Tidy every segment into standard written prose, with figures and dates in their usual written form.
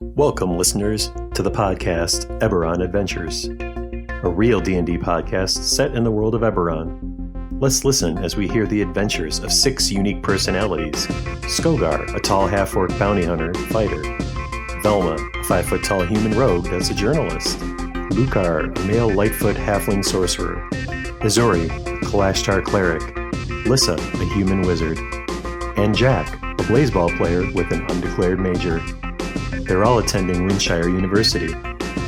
Welcome, listeners, to the podcast Eberron Adventures, a real D&D podcast set in the world of Eberron. Let's listen as we hear the adventures of 6 unique personalities: Skogar, a tall half-orc bounty hunter and fighter; Velma, a 5-foot-tall human rogue that's a journalist; Lukar, a male Lightfoot halfling sorcerer; Azori, a Kalashtar cleric; Lissa, a human wizard; and Jack, a blaseball player with an undeclared major. They're all attending Windshire University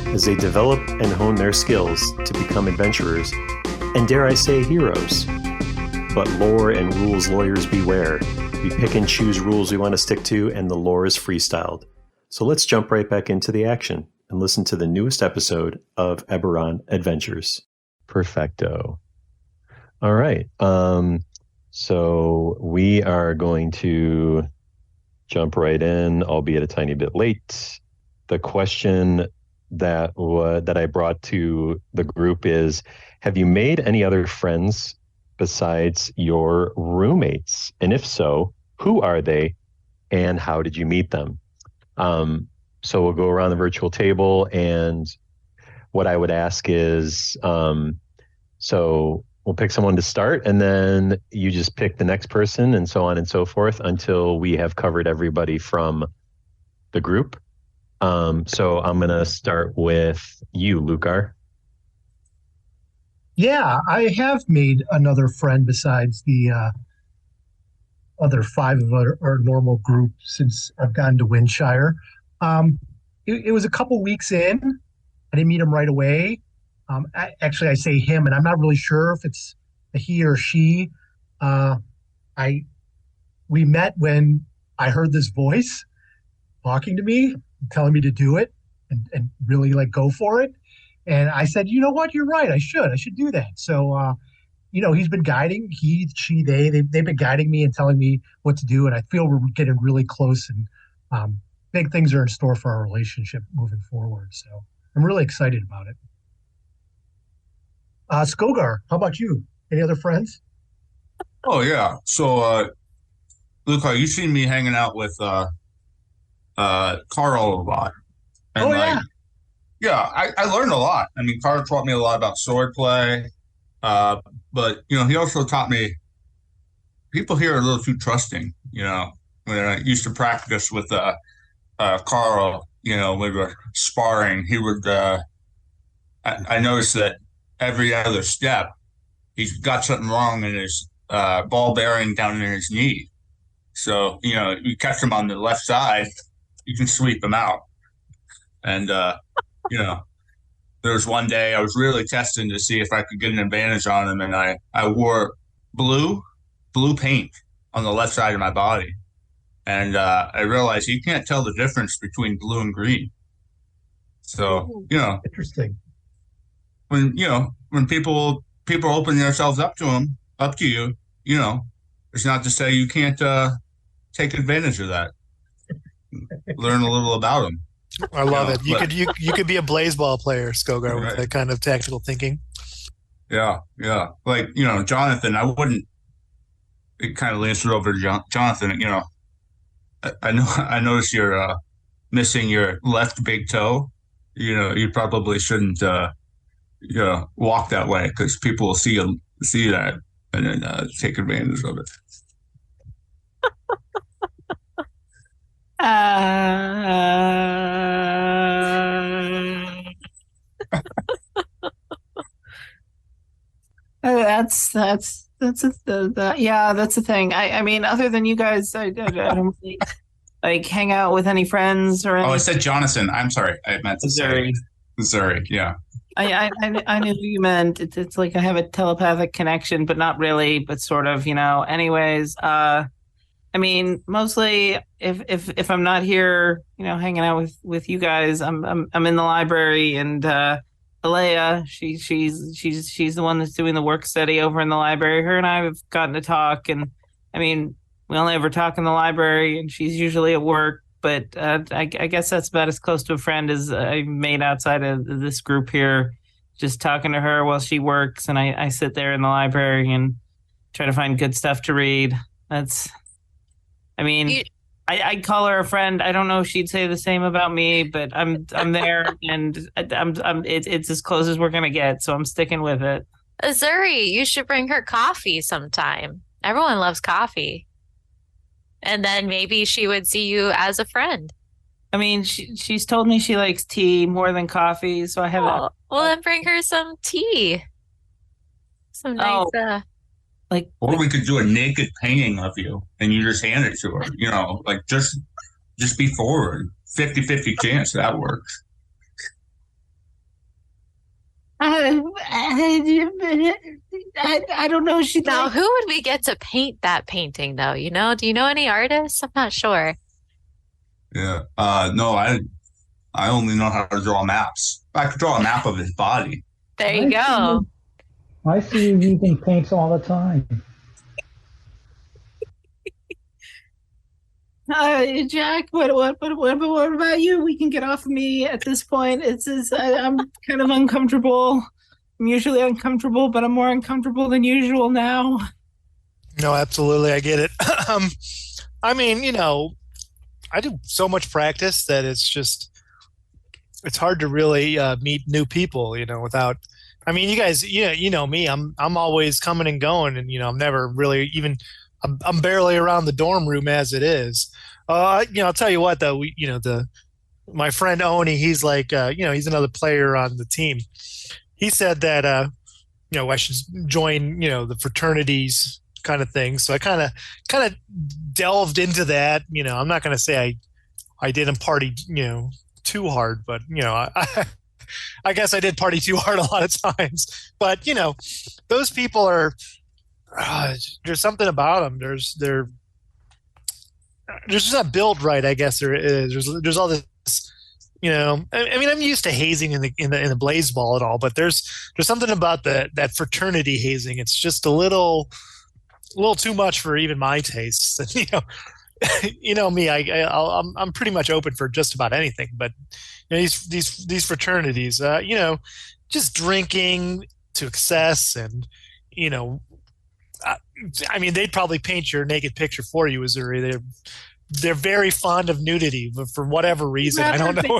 as they develop and hone their skills to become adventurers and, dare I say, heroes. But lore and rules lawyers beware. We pick and choose rules we want to stick to, and the lore is freestyled. So let's jump right back into the action and listen to the newest episode of Eberron Adventures. Perfecto. All right. So we are going to jump right in, albeit a tiny bit late. The question that I brought to the group is, have you made any other friends besides your roommates? And if so, who are they and how did you meet them? So we'll go around the virtual table, and what I would ask is, so we'll pick someone to start, and then you just pick the next person, and so on and so forth until we have covered everybody from the group. So I'm going to start with you, Lukar. Yeah, I have made another friend besides the other 5 of our normal group since I've gotten to Windshire. It was a couple weeks in. I didn't meet him right away. Actually, I say him, and I'm not really sure if it's a he or she. We met when I heard this voice talking to me, telling me to do it and really go for it. And I said, you know what, you're right. I should do that. So, he's been guiding, he, she, they've been guiding me and telling me what to do. And I feel we're getting really close, and big things are in store for our relationship moving forward. So I'm really excited about it. Skogar, how about you? Any other friends? Oh, yeah. So, Luca, you've seen me hanging out with Carl a lot. And I learned a lot. I mean, Carl taught me a lot about swordplay. But, he also taught me people here are a little too trusting. When I used to practice with Carl, when we were sparring, he would, I noticed that every other step, he's got something wrong in his ball bearing down in his knee. So, you catch him on the left side, you can sweep him out. And, there was one day I was really testing to see if I could get an advantage on him, and I wore blue paint on the left side of my body. And I realized you can't tell the difference between blue and green. So, Interesting. When people open themselves up to you, it's not to say you can't take advantage of that. Learn a little about them. I love it. You could be a blaseball player, Skogar, with that kind of tactical thinking. Yeah. Jonathan, I wouldn't. It kind of answered over to Jonathan. I noticed you're missing your left big toe. You probably shouldn't. Walk that way because people will see that and then take advantage of it. That's the thing. I mean, other than you guys, I don't really, hang out with any friends or anything. Oh, I said Jonathan. I'm sorry. I meant to say Missouri. Yeah. I knew who you meant. It's like I have a telepathic connection, but not really, but sort of, anyways. I mean, mostly if I'm not here, hanging out with you guys, I'm in the library, and Alea, she's the one that's doing the work study over in the library. Her and I have gotten to talk, and I mean, we only ever talk in the library, and she's usually at work. But I guess that's about as close to a friend as I've made outside of this group here. Just talking to her while she works, and I sit there in the library and try to find good stuff to read. I call her a friend. I don't know if she'd say the same about me, but I'm there, and it's as close as we're gonna get. So I'm sticking with it. Azuri, you should bring her coffee sometime. Everyone loves coffee. And then maybe she would see you as a friend. I mean, she's told me she likes tea more than coffee, so I have. Well, then bring her some tea. Some nice. Or we could do a naked painting of you, and you just hand it to her. You know, like just be forward. 50-50 chance that works. I don't know. Now, who would we get to paint that painting, though? You know, do you know any artists? I'm not sure. Yeah. No, I only know how to draw maps. I could draw a map of his body. There you go. I see you using paints all the time. Jack, what about you? We can get off of me at this point. I'm kind of uncomfortable. I'm usually uncomfortable, but I'm more uncomfortable than usual now. No, absolutely. I get it. I mean, you know, I do so much practice that it's hard to really meet new people, you know, without. I mean, you guys, you know me. I'm always coming and going, and you know, I'm never really even. I'm barely around the dorm room as it is. You know, I'll tell you what though. My friend Oni, he's like, you know, he's another player on the team. He said that, you know, I should join, you know, the fraternities kind of thing. So I kind of delved into that. You know, I'm not going to say I didn't party, you know, too hard, but you know, I guess I did party too hard a lot of times. But you know, those people are. There's something about them. They're just not built right. I guess there is. There's all this. You know, I mean, I'm used to hazing in the blaze ball and all, but there's something about that fraternity hazing. It's just a little too much for even my tastes. And, you know me. I'm pretty much open for just about anything. But you know, these fraternities, you know, just drinking to excess, and you know. I mean, they'd probably paint your naked picture for you, Azuri. They're very fond of nudity, but for whatever reason, I don't know.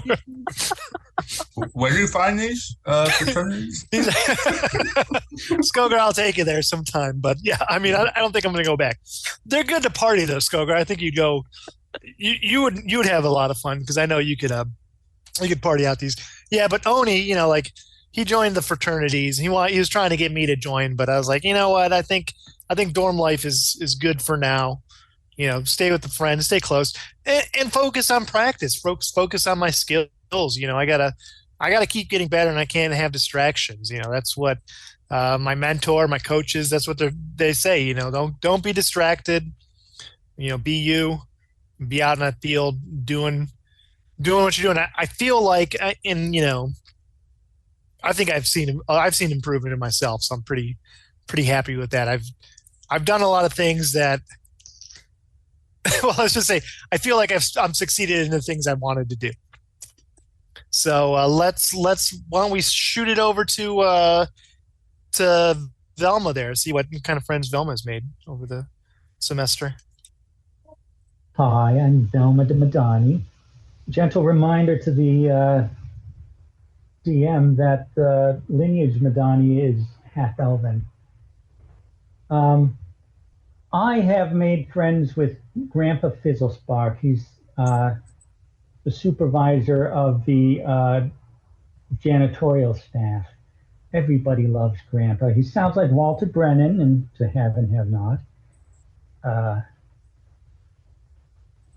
Where do you find these fraternities? Skogar, I'll take you there sometime. But yeah, I mean, I don't think I'm going to go back. They're good to party though, Skogar. I think you'd go. You would have a lot of fun because I know you could party out these. Yeah, but Oni, you know, like he joined the fraternities. He was trying to get me to join, but I was like, you know what? I think dorm life is good for now. You know, stay with the friends, stay close, and focus on practice. Focus on my skills. You know, I gotta keep getting better, and I can't have distractions. You know, that's what my mentor, my coaches, that's what they say. You know, don't be distracted. You know, be you, be out in that field doing what you're doing. I feel like you know, I think I've seen improvement in myself, so I'm pretty happy with that. I've done a lot of things that. Well, let's just say I feel like I'm succeeded in the things I wanted to do. So let's why don't we shoot it over to Velma there, see what kind of friends Velma's made over the semester. Hi, I'm Velma de Madani. Gentle reminder to the DM that the lineage Madani is half elven. I have made friends with Grandpa Fizzlespark. He's the supervisor of the janitorial staff. Everybody loves Grandpa. He sounds like Walter Brennan, and to have and have not.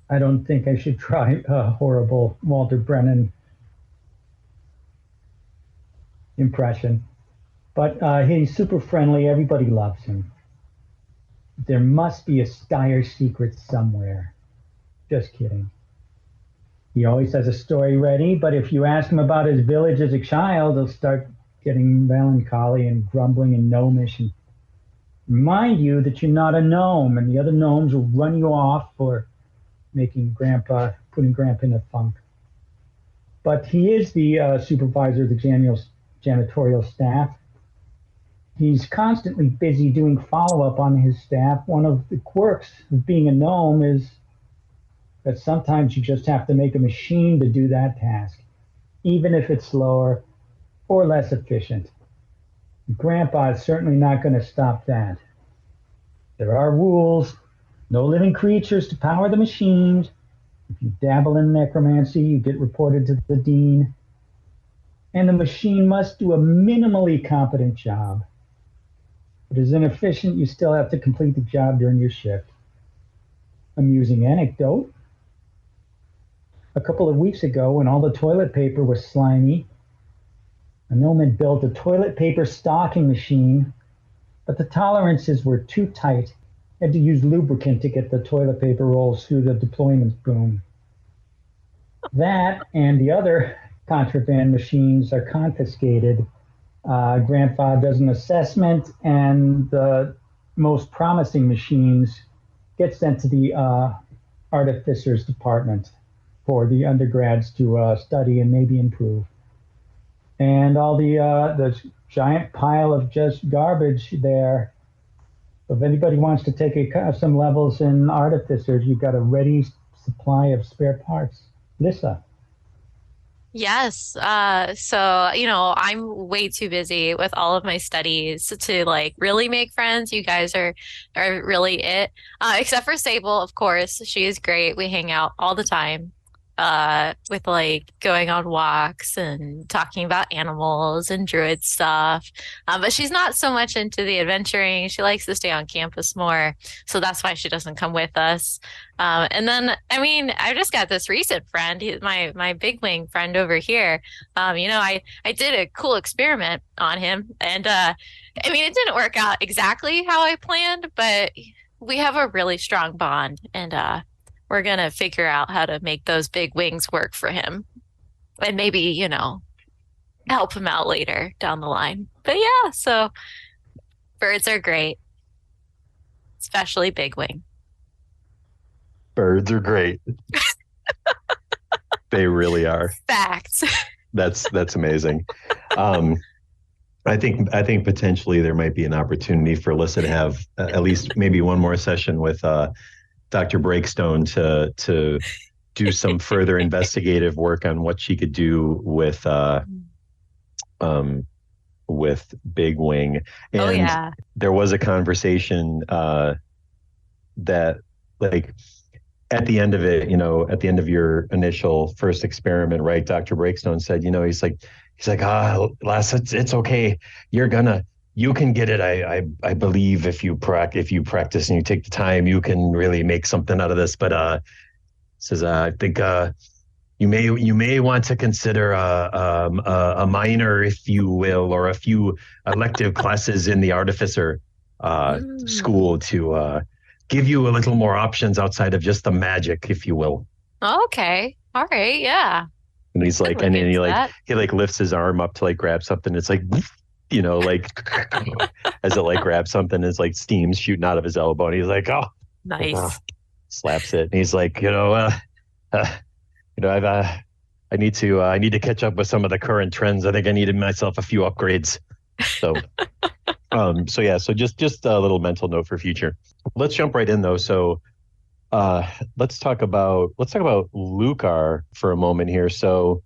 I don't think I should try a horrible Walter Brennan impression, but he's super friendly. Everybody loves him. There must be a dire secret somewhere. Just kidding. He always has a story ready, but if you ask him about his village as a child, he'll start getting melancholy and grumbling and gnomish and remind you that you're not a gnome, and the other gnomes will run you off for putting Grandpa in a funk. But he is the supervisor of the janitorial staff. He's constantly busy doing follow-up on his staff. One of the quirks of being a gnome is that sometimes you just have to make a machine to do that task, even if it's slower or less efficient. Grandpa is certainly not going to stop that. There are rules. No living creatures to power the machines. If you dabble in necromancy, you get reported to the dean. And the machine must do a minimally competent job. If it is inefficient, you still have to complete the job during your shift. Amusing anecdote. A couple of weeks ago, when all the toilet paper was slimy, a gnome had built a toilet paper stocking machine, but the tolerances were too tight. Had to use lubricant to get the toilet paper rolls through the deployment boom. That and the other contraband machines are confiscated. Grandpa does an assessment, and the most promising machines get sent to the artificers department for the undergrads to study and maybe improve. And all the giant pile of just garbage there. If anybody wants to take some levels in artificers, you've got a ready supply of spare parts. Lissa. Yes. So, I'm way too busy with all of my studies to like really make friends. You guys are really it. Except for Sable, of course. She is great. We hang out all the time. With like going on walks and talking about animals and druid stuff. But she's not so much into the adventuring. She likes to stay on campus more. So that's why she doesn't come with us. And then, I just got this recent friend, my big wing friend over here. I did a cool experiment on him. And, it didn't work out exactly how I planned, but we have a really strong bond. And, we're going to figure out how to make those big wings work for him. And maybe, help him out later down the line. But yeah, so birds are great. Especially big wing. Birds are great. They really are. Facts. That's amazing. I think potentially there might be an opportunity for Lissa to have at least maybe one more session with Dr. Breakstone to do some further investigative work on what she could do with Big Wing. And there was a conversation that like at the end of it, at the end of your initial first experiment, right? Dr. Breakstone said, he's like, Lassa, it's okay. You can get it. I believe if you practice and you take the time, you can really make something out of this. But says I think you may want to consider a minor, if you will, or a few elective classes in the artificer school to give you a little more options outside of just the magic, if you will. Okay. All right. Yeah. And he's like, and then he lifts his arm up to like grab something. It's like. As it like grabs something, it's like steam's shooting out of his elbow, and he's like, "Oh, nice!" Slaps it, and he's like, I need to catch up with some of the current trends. I think I needed myself a few upgrades. So, so just a little mental note for future. Let's jump right in though. So, let's talk about Lucar for a moment here. So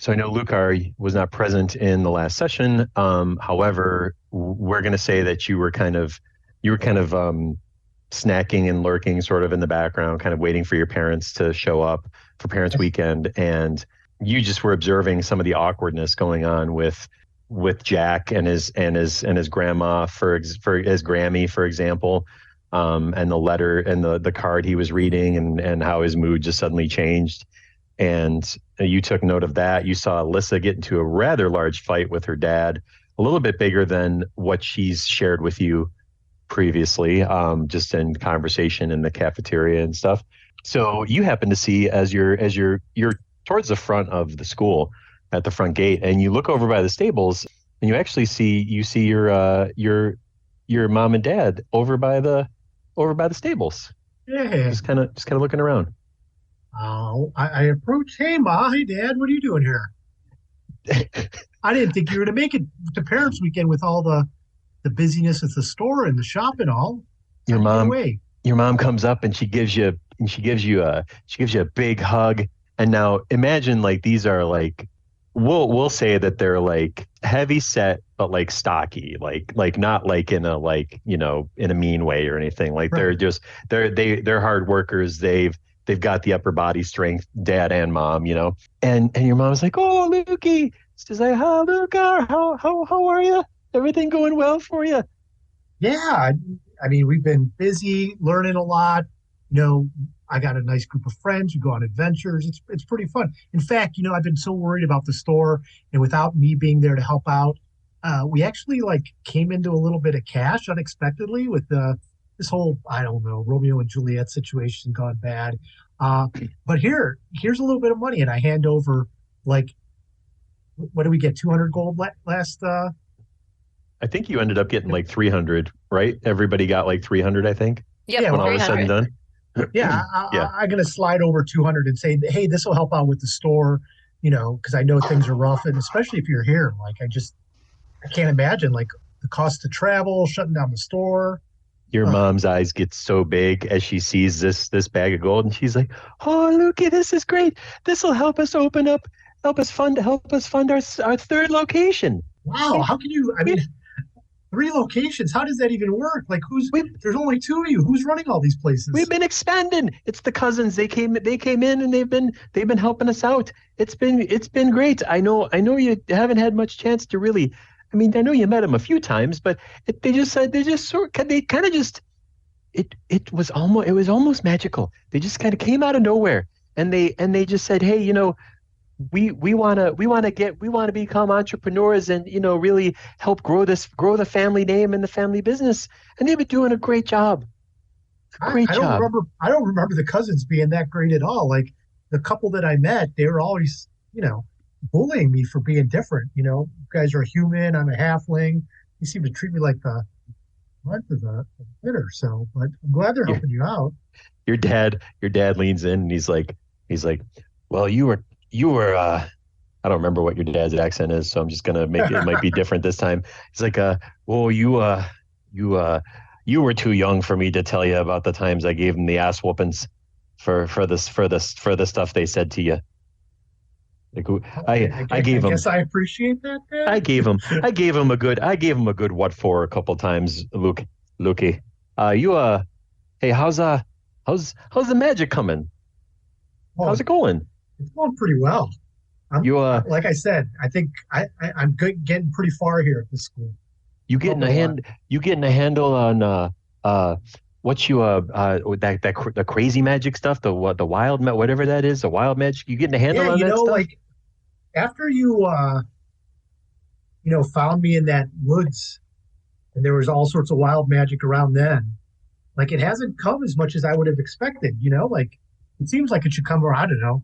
I know Lucar was not present in the last session. However, we're going to say that you were kind of snacking and lurking sort of in the background, kind of waiting for your parents to show up for Parents Weekend. And you just were observing some of the awkwardness going on with Jack and his grandma for his Grammy, for example, and the letter and the card he was reading and how his mood just suddenly changed. And you took note of that. You saw Lissa get into a rather large fight with her dad, a little bit bigger than what she's shared with you previously, just in conversation in the cafeteria and stuff. So you happen to see as you're towards the front of the school at the front gate, and you look over by the stables, and you actually see your mom and dad over by the stables. Yeah. Just kind of looking around. Oh, I approach. Hey, Ma. Hey, Dad. What are you doing here? I didn't think you were going to make it to Parents Weekend with all the busyness at the store and the shop and all. Your mom comes up and she gives you and she gives you a big hug. And now imagine like these are like we'll say that they're like heavy set but like stocky, like not like in a like, you know, in a mean way or anything. Like Right. they're hard workers. They've got the upper body strength, dad and mom, you know. And your mom's like, "Oh, Lukey." She's like, "Hi, Luca. How are you? Everything going well for you?" Yeah, I mean, we've been busy learning a lot. You know, I got a nice group of friends who go on adventures. It's pretty fun. In fact, you know, I've been so worried about the store, and without me being there to help out, we actually like came into a little bit of cash unexpectedly with this whole, I don't know, Romeo and Juliet situation gone bad. Uh, but here's a little bit of money, and I hand over like, what do we get? 200 gold last. I think you ended up getting like 300, right? Everybody got like 300, I think, Yep, Yeah, when well, all was said and 300. done. Yeah, Yeah. I'm going to slide over 200 and say, hey, this will help out with the store, you know, because I know things are rough. And especially if you're here, like, I can't imagine like the cost to travel, shutting down the store. Your Ugh. mom's eyes get so big as she sees this bag of gold, and she's like, "Oh, Lukey, this is great. This will help us help us fund our third location." Wow. How can you, I mean, 3 locations, how does that even work? Like, We've there's only 2 of you. Who's running all these we've places? been expanding. It's the cousins. They came in and they've been helping us out. It's been great. I know you haven't had much chance to really. I mean, I know you met them a few times, but they just kind of just it was almost magical. They just kind of came out of nowhere, and they just said, "Hey, you know, we want to become entrepreneurs and, you know, really help grow the family name and the family business." And they've been doing a great job. Great I don't job. remember, I don't remember the cousins being that great at all. Like the couple that I met, they were always, you know, bullying me for being different. You know, you guys are human. I'm a halfling. You seem to treat me like the what the bitter. So, but I'm glad they're Your helping you out. your dad leans in and he's like, "Well, you were I don't remember what your dad's accent is, so I'm just gonna make it might be different this time." He's like, "Well, you you were too young for me to tell you about the times I gave them the ass whoopings for the stuff they said to you. Like, I gave I them guess I appreciate that, I Dad. gave him a good what for a couple times, Lukey. You hey, how's the magic coming? Oh, How's it going? it's going pretty well. You Like I said, I think I'm good, getting pretty far here at this school. you I'm getting helping a a lot. handle on what you the crazy magic stuff, the whatever that is, the wild magic. You getting a Yeah, handle on you that know, stuff? like after you know, found me in that woods and there was all sorts of wild magic around then, like it hasn't come as much as I would have expected, you know, like it seems like it should come around, I don't know,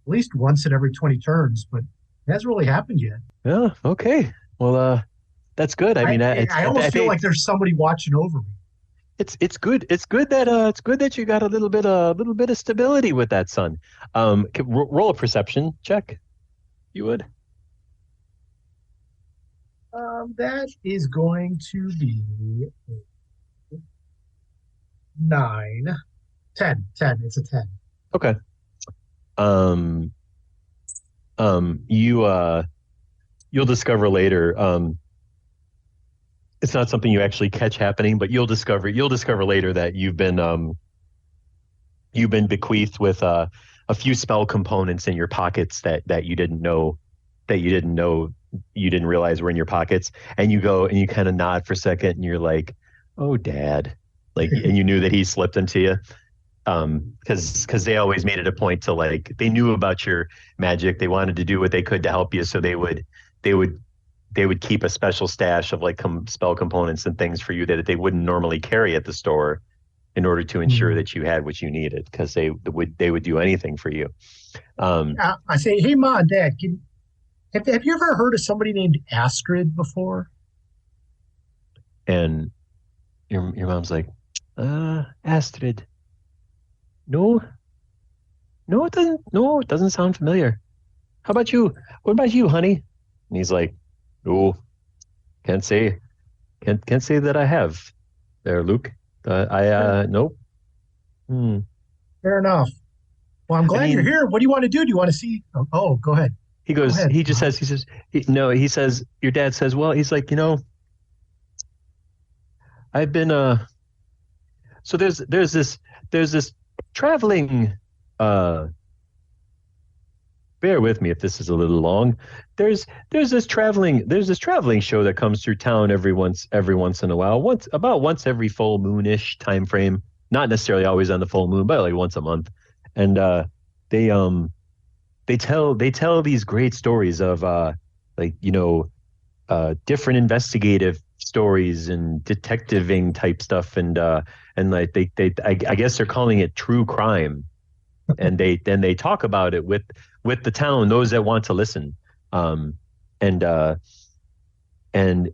at least once in every 20 turns, but it hasn't really happened yet. Yeah. Okay. Well, that's good. I I mean, I almost feel like there's somebody watching over me. it's good. It's good that you got a little bit of stability with that, son. Roll a perception check. You would. That is going to be 9, 10, 10. It's a 10. Okay. Um. You'll discover later. It's not something you actually catch happening, but you'll discover later that you've been bequeathed with a few spell components in your pockets that you didn't realize were in your pockets, and you go and you kind of nod for a second and you're like, "Oh, Dad," like, and you knew that he slipped into you, because they always made it a point to, like, they knew about your magic, they wanted to do what they could to help you, so they would keep a special stash of like spell components and things for you that they wouldn't normally carry at the store, in order to ensure Hmm. that you had what you needed, because they would do anything for you. Um, I say, hey, Mom, Dad, have you ever heard of somebody named Astrid before? and your mom's like, Astrid, no, it doesn't sound familiar. How about you? What about you, honey? And he's like, no, can't say, can't say that I have there, Luke. I nope. Hmm. Fair enough. Well, I'm glad you're here. What do you want to do? Do you want to see? Oh, go ahead. He goes, Go ahead. he just says, he says, your dad says, well, he's like, I've been, so there's this traveling, bear with me if this is a little long. There's this traveling show that comes through town every once in a while, about once every full moonish time frame, not necessarily always on the full moon, but like once a month. And they tell these great stories of different investigative stories and detectiving type stuff, and like I guess they're calling it true crime, and they talk about it with the town, those that want to listen, and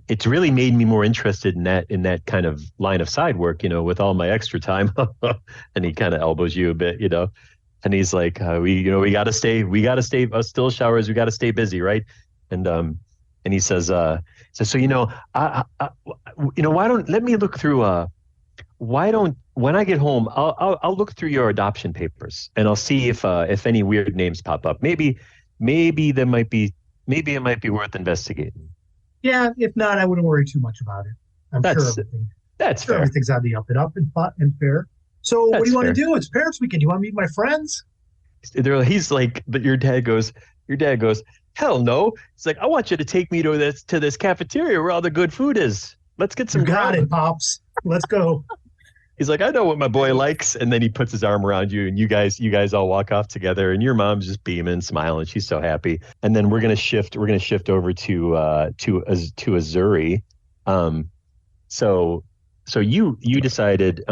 it's really made me more interested in that kind of line of side work, with all my extra time. And he kind of elbows you a bit, and he's like, we gotta stay still showers, we gotta stay busy, right? And he says, so I why don't let me look through when I get home, I'll look through your adoption papers, and I'll see if any weird names pop up. Maybe it might be worth investigating. Yeah, if not, I wouldn't worry too much about it. I'm sure fair. Everything's on the up and up and fair. So what do you want to do? It's Parents Weekend. Do you want to meet my friends? He's like, but your dad goes, hell no. It's like, I want you to take me to this cafeteria where all the good food is. Let's get some. You got it, Pops. Let's go. He's like, I know what my boy likes, and then he puts his arm around you, and you guys all walk off together, and your mom's just beaming, smiling. She's so happy. And then we're gonna shift over to Azuri. So you decided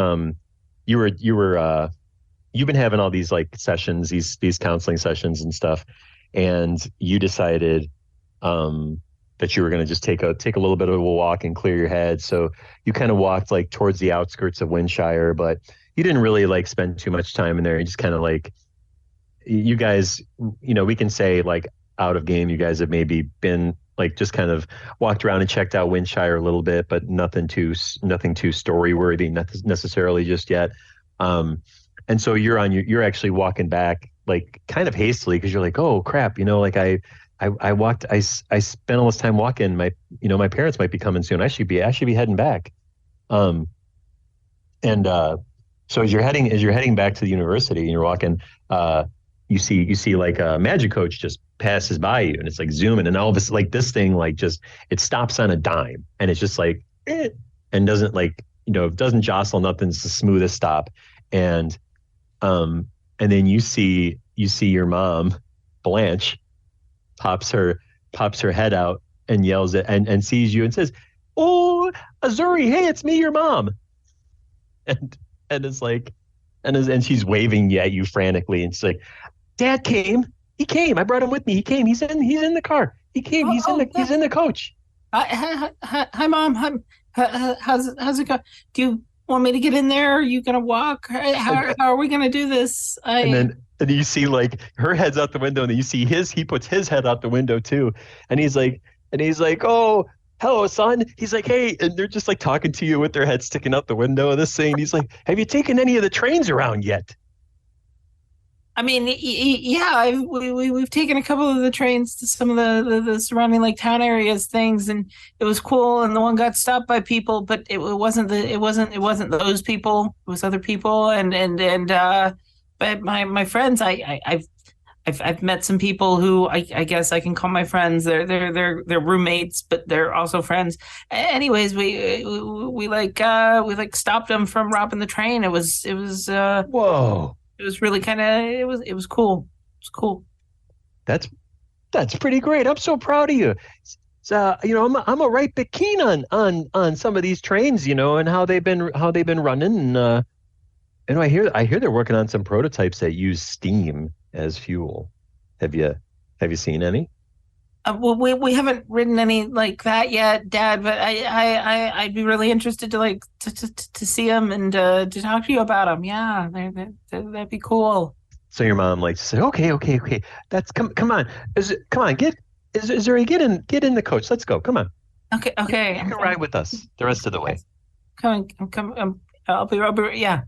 you've been having all these like sessions, these counseling sessions and stuff, and you decided that you were going to just take a little bit of a walk and clear your head. So you kind of walked like towards the outskirts of Windshire, but you didn't really like spend too much time in there. You just kind of like, you guys, we can say like out of game, you guys have maybe been like just kind of walked around and checked out Windshire a little bit, but nothing too story worthy necessarily just yet. And so you're actually walking back like kind of hastily because you're like, oh crap, I spent all this time walking. My parents might be coming soon. I should be heading back. So as you're heading back to the university and you're walking, you see like a magic coach just passes by you, and it's like zooming, and all of this like this thing like just it stops on a dime, and it's just like and doesn't like doesn't jostle nothing. It's the smoothest stop, and then you see your mom, Blanche, pops her head out and yells at and sees you and says, "Oh, Azuri, hey, it's me, your mom." And it's like, and she's waving at you frantically, and she's like, "Dad came. He came. I brought him with me. He came. He's in the car. He came. He's in the coach." Hi, Mom. How's it going? Do you want me to get in there? Are you gonna walk? How are we gonna do this? And you see like her head's out the window, and then you see he puts his head out the window too, and he's like, "Oh, hello, son." He's like, "Hey," and they're just like talking to you with their heads sticking out the window of this thing. And he's like, "Have you taken any of the trains around yet?" I mean, yeah, we've taken a couple of the trains to some of the surrounding like town areas things, and it was cool. And the one got stopped by people, but it wasn't those people. It was other people, but my friends, I've met some people who I guess I can call my friends. They're roommates, but they're also friends. Anyways, we stopped them from robbing the train. It was whoa. It was really kind of it was cool. It's cool. That's pretty great. I'm so proud of you. So I'm a right bit keen on some of these trains, and how they've been running. And I hear they're working on some prototypes that use steam as fuel. Have you seen any? Well, we haven't ridden any like that yet, Dad. But I'd be really interested to to see them and to talk to you about them. Yeah, that'd be cool. So your mom like said, okay. That's come on. Come on, get in the coach. Let's go. Come on. Okay. You can ride with us the rest of the way. Come. I'll be yeah.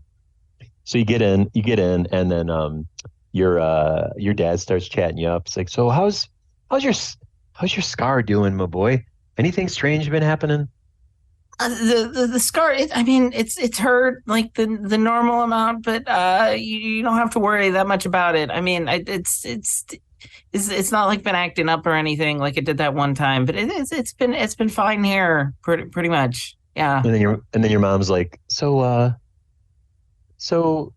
you get in, and then your dad starts chatting you up. It's like, so how's your scar doing, my boy? Anything strange been happening? The scar. It's hurt like the normal amount, but you don't have to worry that much about it. I mean, it's not like been acting up or anything like it did that one time, but it's been fine here pretty much. Yeah. And then your mom's like, so tell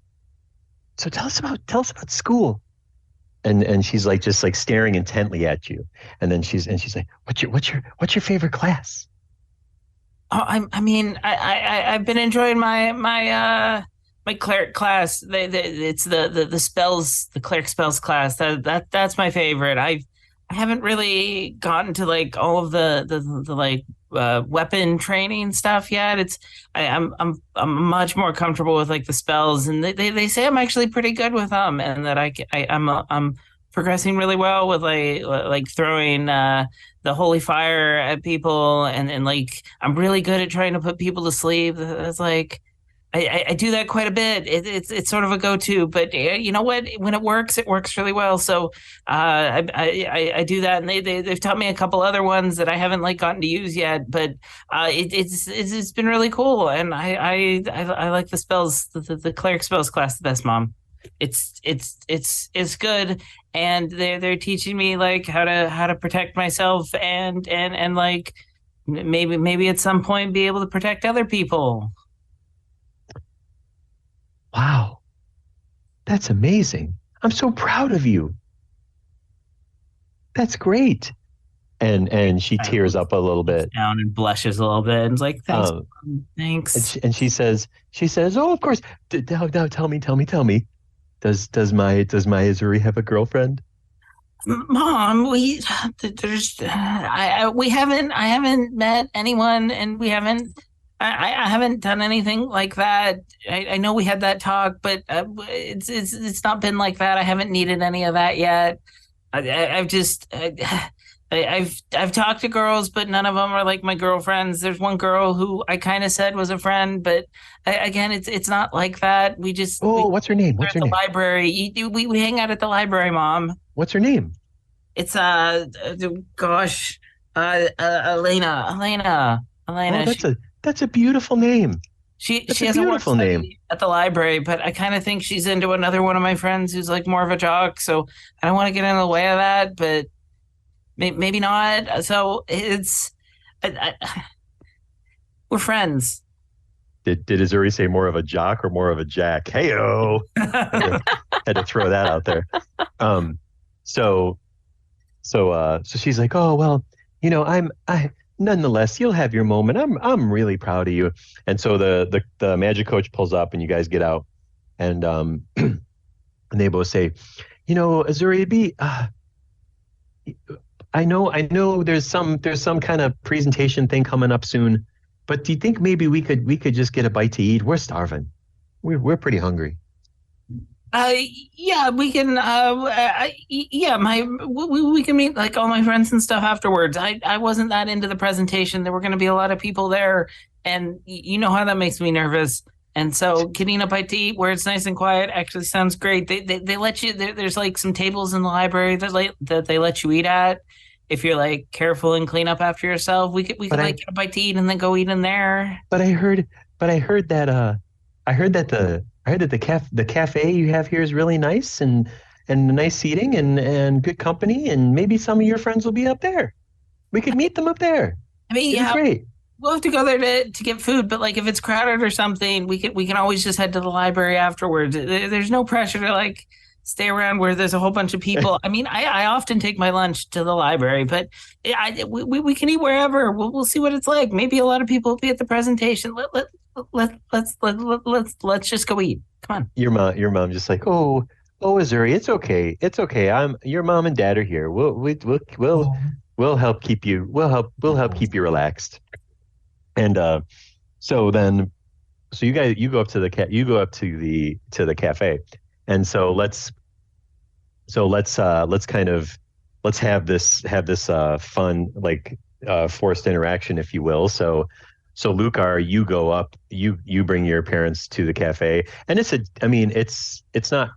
us about school. And she's like just like staring intently at you. And then she's like, what's your favorite class? Oh, I've been enjoying my cleric class. It's the spells, the cleric spells class. That's my favorite. I haven't really gotten to like all of the like weapon training stuff yet. I'm much more comfortable with like the spells, and they say I'm actually pretty good with them, and that I'm progressing really well with like throwing the holy fire at people, and like I'm really good at trying to put people to sleep. It's like I do that quite a bit. It's sort of a go-to, but you know what? When it works really well. So I do that, and they've taught me a couple other ones that I haven't like gotten to use yet. But it's been really cool, and I like the spells, the cleric spells class the best, Mom. It's good, and they're teaching me like how to protect myself, and like maybe at some point be able to protect other people. Wow, that's amazing. I'm so proud of you. That's great. And she tears up a little bit. Down and blushes a little bit and is like, thanks. Thanks. And she says, oh, of course. Now tell me. Does my Azuri have a girlfriend? Mom, I haven't met anyone, and I haven't done anything like that. I know we had that talk, but it's not been like that. I haven't needed any of that yet. I've talked to girls, but none of them are like my girlfriends. There's one girl who I kind of said was a friend, but again, it's not like that. What's her name? The library. We hang out at the library, Mom. What's her name? It's Elena. Oh, that's a beautiful name. She has a beautiful name at the library, but I kind of think she's into another one of my friends who's like more of a jock. So I don't want to get in the way of that, but maybe not. So we're friends. Did Azuri say more of a jock or more of a jack? Hey-o. Had to throw that out there. So she's like, oh, well, nonetheless, you'll have your moment. I'm really proud of you. And so the magic coach pulls up and you guys get out, and and they both say, Azuri, it'd be I know there's some kind of presentation thing coming up soon, but do you think maybe we could just get a bite to eat? We're starving. We're pretty hungry. Yeah, we can. We can meet like all my friends and stuff afterwards. I wasn't that into the presentation. There were going to be a lot of people there, and you know how that makes me nervous. And so getting a bite to eat where it's nice and quiet actually sounds great. They let you. There's like some tables in the library that they let you eat at. If you're like careful and clean up after yourself, we could like get a bite to eat and then go eat in there. But I heard that the cafe you have here is really nice and nice seating and good company, and maybe some of your friends will be up there. We could meet them up there. I mean, yeah, great. We'll have to go there to get food, but like if it's crowded or something, we can always just head to the library afterwards. There's no pressure to like stay around where there's a whole bunch of people. I mean, I often take my lunch to the library, but we can eat wherever. We'll see what it's like. Maybe a lot of people will be at the presentation. Let's just go eat. Come on. Your mom just like, oh, Azuri, it's okay. Your mom and dad are here. We'll help keep you. We'll help keep you relaxed. And so you go up to the cafe, and so let's have this fun like forced interaction, if you will. So Lucar, you go up, you bring your parents to the cafe, and it's not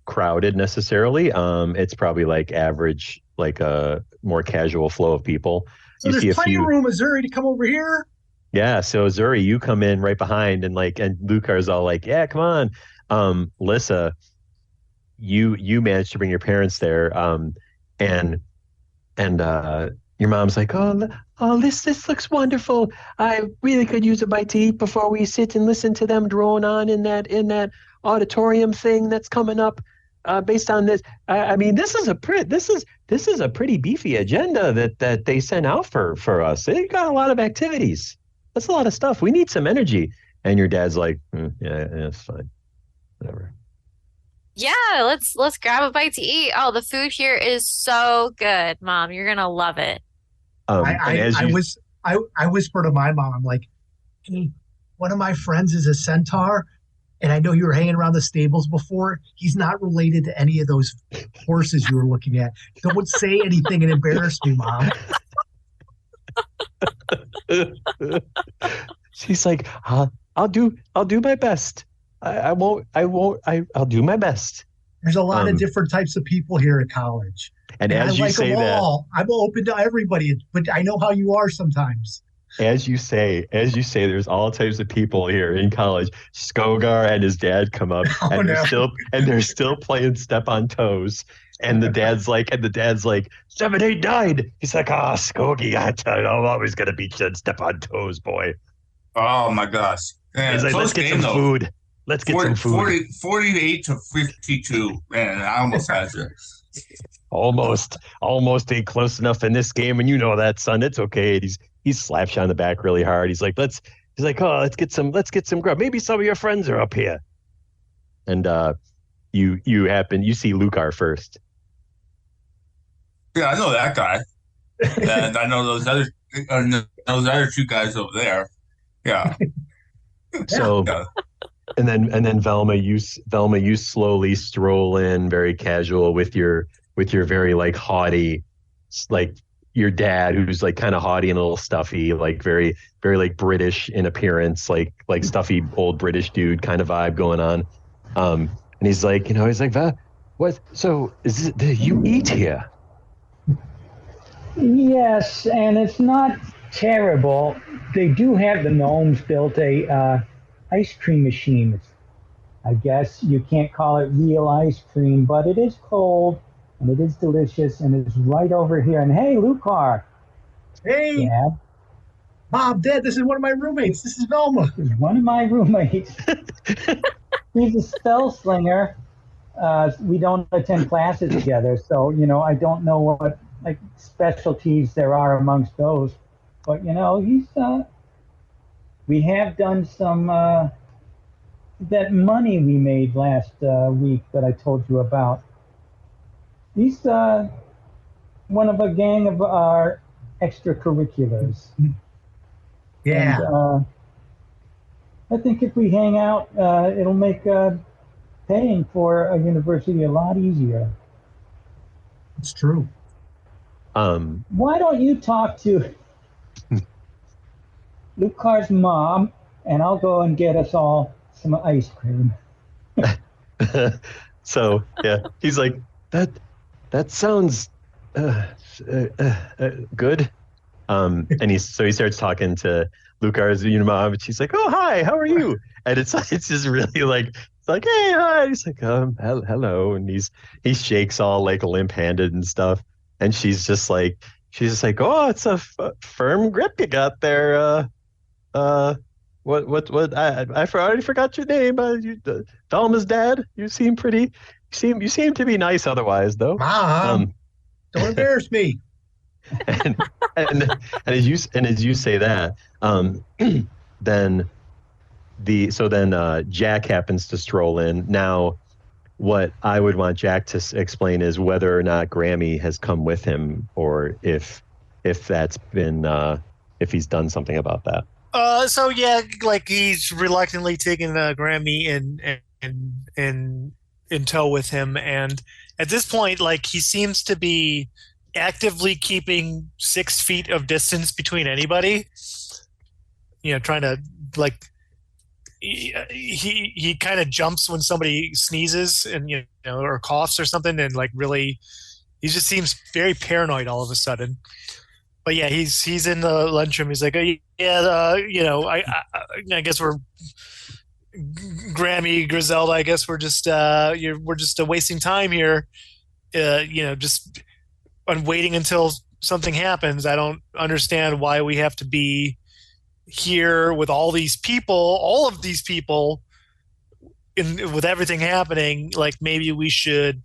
crowded necessarily. It's probably like average, like a more casual flow of people. So there's plenty of room, Missouri, to come over here. Yeah, so Zuri, you come in right behind, and Lucar's all like, "Yeah, come on." Lissa, you managed to bring your parents there, and your mom's like, "Oh, this looks wonderful. I really could use a bite to eat before we sit and listen to them drone on in that auditorium thing that's coming up." Based on this, this is a pretty beefy agenda that they sent out for us. They got a lot of activities. That's a lot of stuff. We need some energy. And your dad's like, yeah, it's fine, whatever. Yeah, let's grab a bite to eat. Oh, the food here is so good, Mom. You're gonna love it. I whisper to my mom, like, "Hey, one of my friends is a centaur. And I know you were hanging around the stables before. He's not related to any of those horses you were looking at. Don't say anything and embarrass me, Mom." She's like, I'll do my best. I'll do my best. There's a lot of different types of people here at college. And as you say that, I'm open to everybody, but I know how you are sometimes. As you say, there's all types of people here in college. Skogar and his dad come up, they're still playing Step on Toes. And the dad's like, 7-8 died. He's like, Skogie, I'm always gonna beat you and Step on Toes, boy. Oh my gosh! Man, he's like, let's get some food. Let's get some food. 48 to 52. Man, I almost had you. Almost ain't close enough in this game, and you know that, son. It's okay. He slaps you on the back really hard. He's like, let's get some grub. Maybe some of your friends are up here. And you see Lucar first. Yeah, I know that guy, and I know those other two guys over there. Yeah. So, yeah. and then Velma, you slowly stroll in, very casual, with your very like haughty, like your dad, who's like kind of haughty and a little stuffy, like very very like British in appearance, like stuffy old British dude kind of vibe going on. And he's like, what? So do you eat here? Yes, and it's not terrible. They do have, the gnomes built a ice cream machine. I guess you can't call it real ice cream, but it is cold and it is delicious, and it's right over here. And hey, Lucar. Hey, Dad. Mom, Dad, this is one of my roommates. This is Velma. This is one of my roommates. He's a spell slinger. We don't attend classes together, so I don't know what like specialties there are amongst those. But he's we have done some that money we made last week that I told you about. He's one of a gang of our extracurriculars. Yeah. And, I think if we hang out, it'll make paying for a university a lot easier. It's true. Why don't you talk to Lucar's mom, and I'll go and get us all some ice cream. So yeah, he's like, that sounds good. And he starts talking to Lucar's mom, and she's like, "Oh, hi, how are you?" And it's just really like, it's like, "Hey, hi." He's like, hello," and he shakes all like limp-handed and stuff, and she's just like, "Oh, it's a firm grip you got there. What? I already forgot your name. Velma's dad. You seem to be nice otherwise, though." Mom, don't embarrass me. and as you say that, then Jack happens to stroll in. Now, what I would want Jack to explain is whether or not Grammy has come with him, or if that's been if he's done something about that. So yeah, like he's reluctantly taking Grammy in tow with him, and at this point, like he seems to be actively keeping 6 feet of distance between anybody. trying to like he kind of jumps when somebody sneezes and or coughs or something, and like really he just seems very paranoid all of a sudden. But yeah, he's in the lunchroom. He's like, I guess we're Grammy Griselda. I guess we're just wasting time here. Just on waiting until something happens. I don't understand why we have to be here with all of these people, with everything happening. Like maybe we should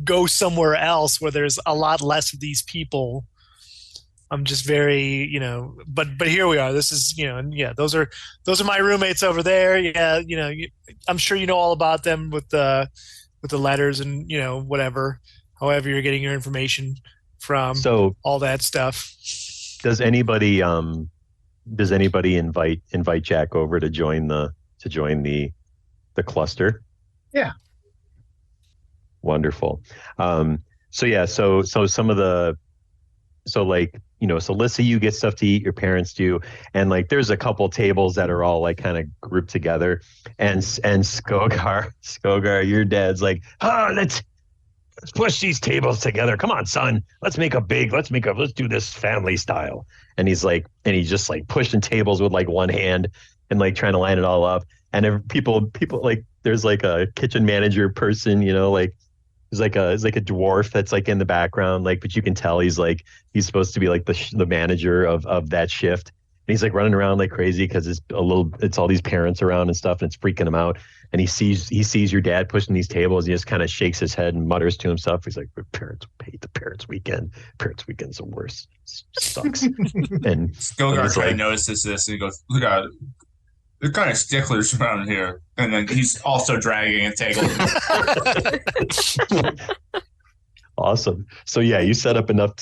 go somewhere else where there's a lot less of these people. I'm just very, but here we are. This is, and yeah, those are my roommates over there. Yeah, I'm sure you know all about them with the letters and whatever, however you're getting your information from. So all that stuff. Does anybody invite Jack over to join the cluster? Yeah. Wonderful. So some of the so Lissa, you get stuff to eat, your parents do, and like there's a couple tables that are all like kind of grouped together, and Skogar, your dad's like, let's push these tables together. Come on, son. Let's do this family style. And he's just like pushing tables with like one hand and like trying to line it all up. And people like there's like a kitchen manager person, like there's like a dwarf that's like in the background, like, but you can tell he's supposed to be like the manager of that shift. And he's like running around like crazy because it's all these parents around and stuff, and it's freaking him out. And he sees your dad pushing these tables. And he just kind of shakes his head and mutters to himself. He's like, "Parents hate the parents' weekend. Parents' weekend's the worst. It sucks." And Skogar kind of notices this and he goes, "Look at they're kind of sticklers around here." And then he's also dragging a table. Awesome. So yeah, you set up enough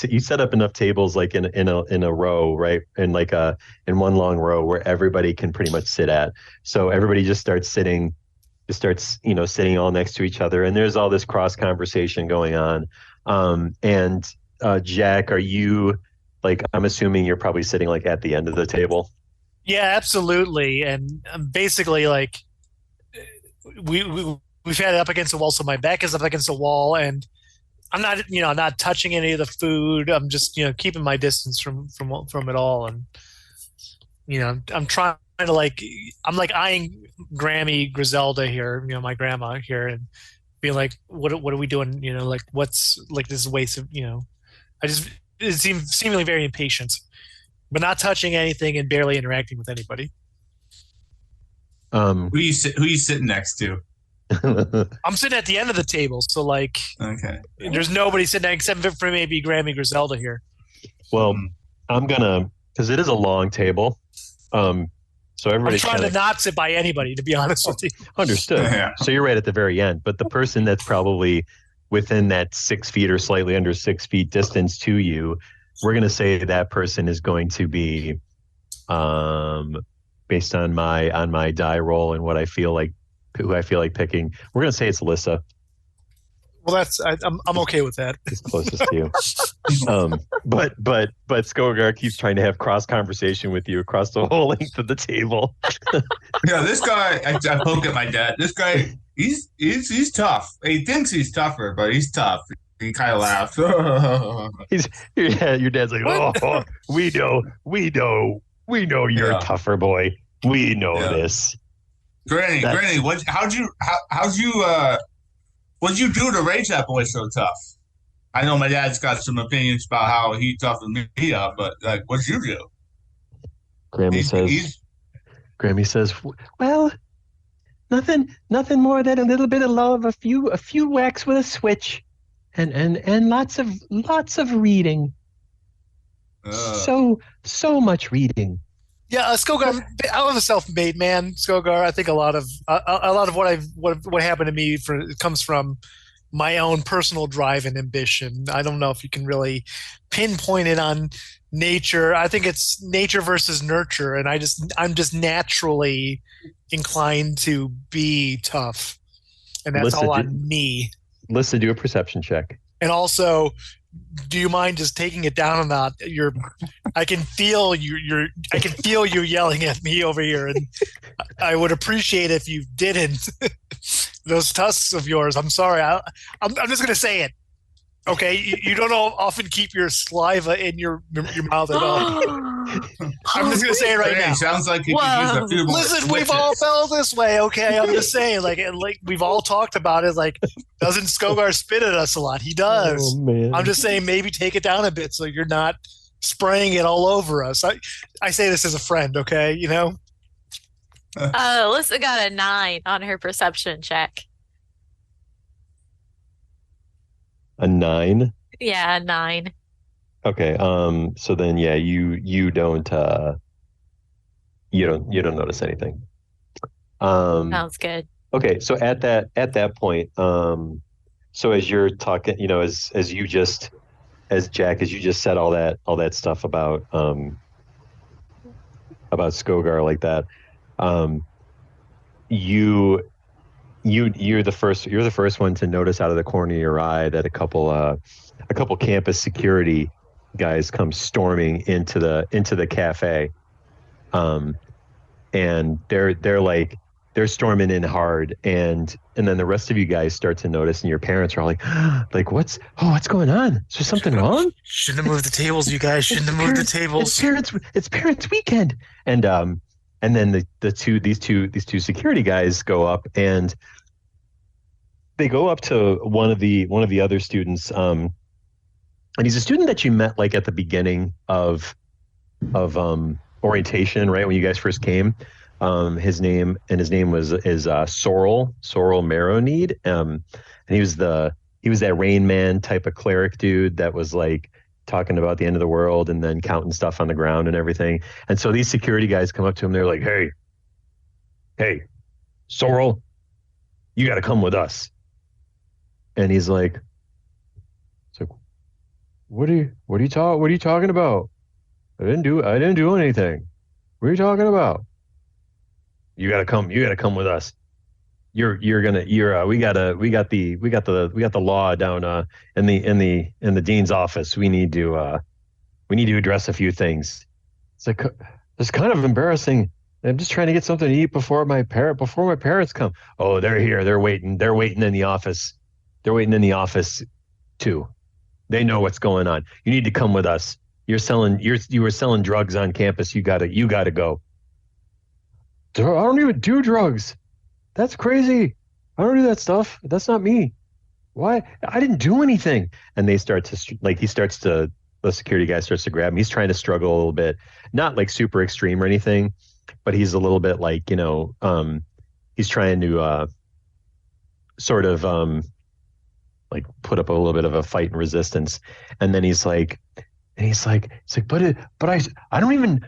tables like in a row, right? In like in one long row where everybody can pretty much sit at. So everybody just starts sitting all next to each other, and there's all this cross conversation going on. And Jack, are you like, I'm assuming you're probably sitting like at the end of the table? Yeah, absolutely. And basically like we've had it up against the wall, so my back is up against the wall, and I'm not touching any of the food. I'm just keeping my distance from it all, and I'm trying to I'm eyeing Grammy Griselda here, my grandma here, and being like, what are we doing? Like what's like this waste of it seems seemingly very impatient, but not touching anything and barely interacting with anybody. Who you sitting next to? I'm sitting at the end of the table, so like, okay, there's nobody sitting except for maybe Grammy Griselda here. Well, I'm gonna, because it is a long table, so everybody's trying to not sit by anybody, to be honest with you. Understood. Yeah. So you're right at the very end, but the person that's probably within that 6 feet or slightly under 6 feet distance to you, we're gonna say that person is going to be, based on my die roll and who I feel like picking, we're gonna say it's Lissa. Well, I'm okay with that. It's closest to you. But Skogar keeps trying to have cross conversation with you across the whole length of the table. Yeah, this guy, I poke at my dad. This guy, he's tough. He thinks he's tougher, but he's tough. He kind of laughs. Your dad's like, oh, we know you're a tougher boy. We know this. Granny, what'd you do to raise that boy so tough? I know my dad's got some opinions about how he toughened me up, but like, what'd you do? Grammy says, well, nothing more than a little bit of love, a few whacks with a switch, and lots of reading. So much reading. Yeah, Skogar, I'm a self-made man, Skogar. I think a lot of what happened to me comes from my own personal drive and ambition. I don't know if you can really pinpoint it on nature. I think it's nature versus nurture, and I'm just naturally inclined to be tough, and that's all on me. Lissa, do a perception check. And also, do you mind just taking it down a notch? Your I can feel I can feel you yelling at me over here, and I would appreciate if you didn't. Those tusks of yours. I'm sorry. I'm just gonna say it. Okay, you don't often keep your saliva in your mouth at all. I'm just gonna say it right now. Sounds like you could use a few more. Listen, we've all felt this way. Okay, I'm just saying, like we've all talked about it. Like, doesn't Skogar spit at us a lot? He does. Oh, man. I'm just saying, maybe take it down a bit so you're not spraying it all over us. I say this as a friend. Okay, you know. Lissa got a 9 on her perception check. A 9? Yeah, a 9. Okay. So then, yeah, you don't notice anything. Sounds good. Okay. So at that point, so as you're talking, as you just said all that stuff about Skogar like that, you're the first one to notice out of the corner of your eye that a couple campus security guys come storming into the cafe, and they're storming in hard, and then the rest of you guys start to notice, and your parents are all like what's going on? Is there something wrong? Shouldn't have moved the tables, you guys. Shouldn't have moved the tables. It's parents' weekend, and then these two security guys go up, and they go up to one of the other students, and he's a student that you met like at the beginning of orientation, right when you guys first came. His name is Sorrel Marrowneed, and he was that Rain Man type of cleric dude that was like talking about the end of the world and then counting stuff on the ground and everything. And so these security guys come up to him. They're like, hey, Sorrel, you got to come with us. And he's like, what are you talking about? I didn't do anything. What are you talking about? You got to come with us. We got the law down in the dean's office. We need to address a few things. It's like, it's kind of embarrassing. I'm just trying to get something to eat before my parents come. Oh, they're here. They're waiting in the office. They're waiting in the office too. They know what's going on. You need to come with us. You were selling drugs on campus. You gotta go. I don't even do drugs. That's crazy. I don't do that stuff. That's not me. Why? I didn't do anything. And they start to the security guy starts to grab him. He's trying to struggle a little bit, not like super extreme or anything, but he's a little bit like, he's trying to sort of like put up a little bit of a fight and resistance. And then he's like, but I don't even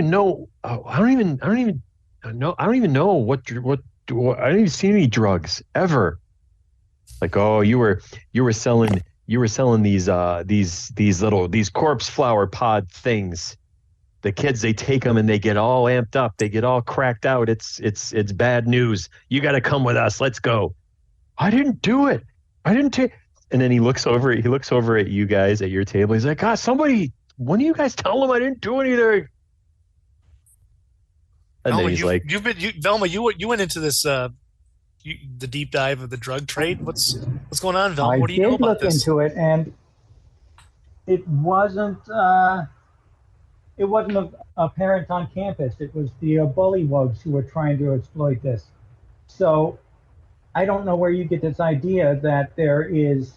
know. I don't even know what I didn't even see any drugs ever. Like, oh, you were selling these corpse flower pod things. The kids, they take them and they get all amped up. They get all cracked out. It's bad news. You got to come with us. Let's go. I didn't do it. I didn't take. And then he looks over at you guys at your table. He's like, God, one of you guys tell him I didn't do anything. And Velma, then he's like, Velma, you went into this the deep dive of the drug trade. What's going on, Velma? What do you know about this? I did look into it, and it wasn't a parent on campus. It was the bullywugs who were trying to exploit this. So I don't know where you get this idea that there is,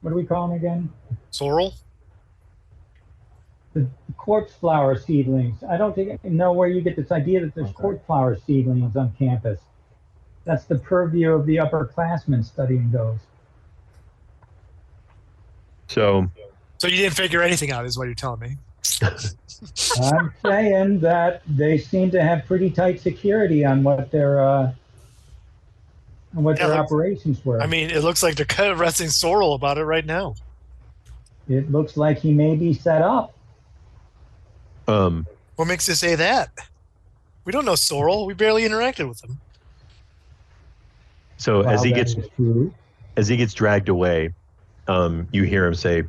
what do we call them again? Sorrel? The corpse flower seedlings. I don't know where you get this idea that there's corpse flower seedlings on campus. That's the purview of the upperclassmen studying those. So you didn't figure anything out, is what you're telling me. I'm saying that they seem to have pretty tight security on what their operations were. I mean, it looks like they're kind of arresting Sorrel about it right now. It looks like he may be set up. What makes you say that? We don't know Sorrel. We barely interacted with him. So as he gets dragged away, you hear him say,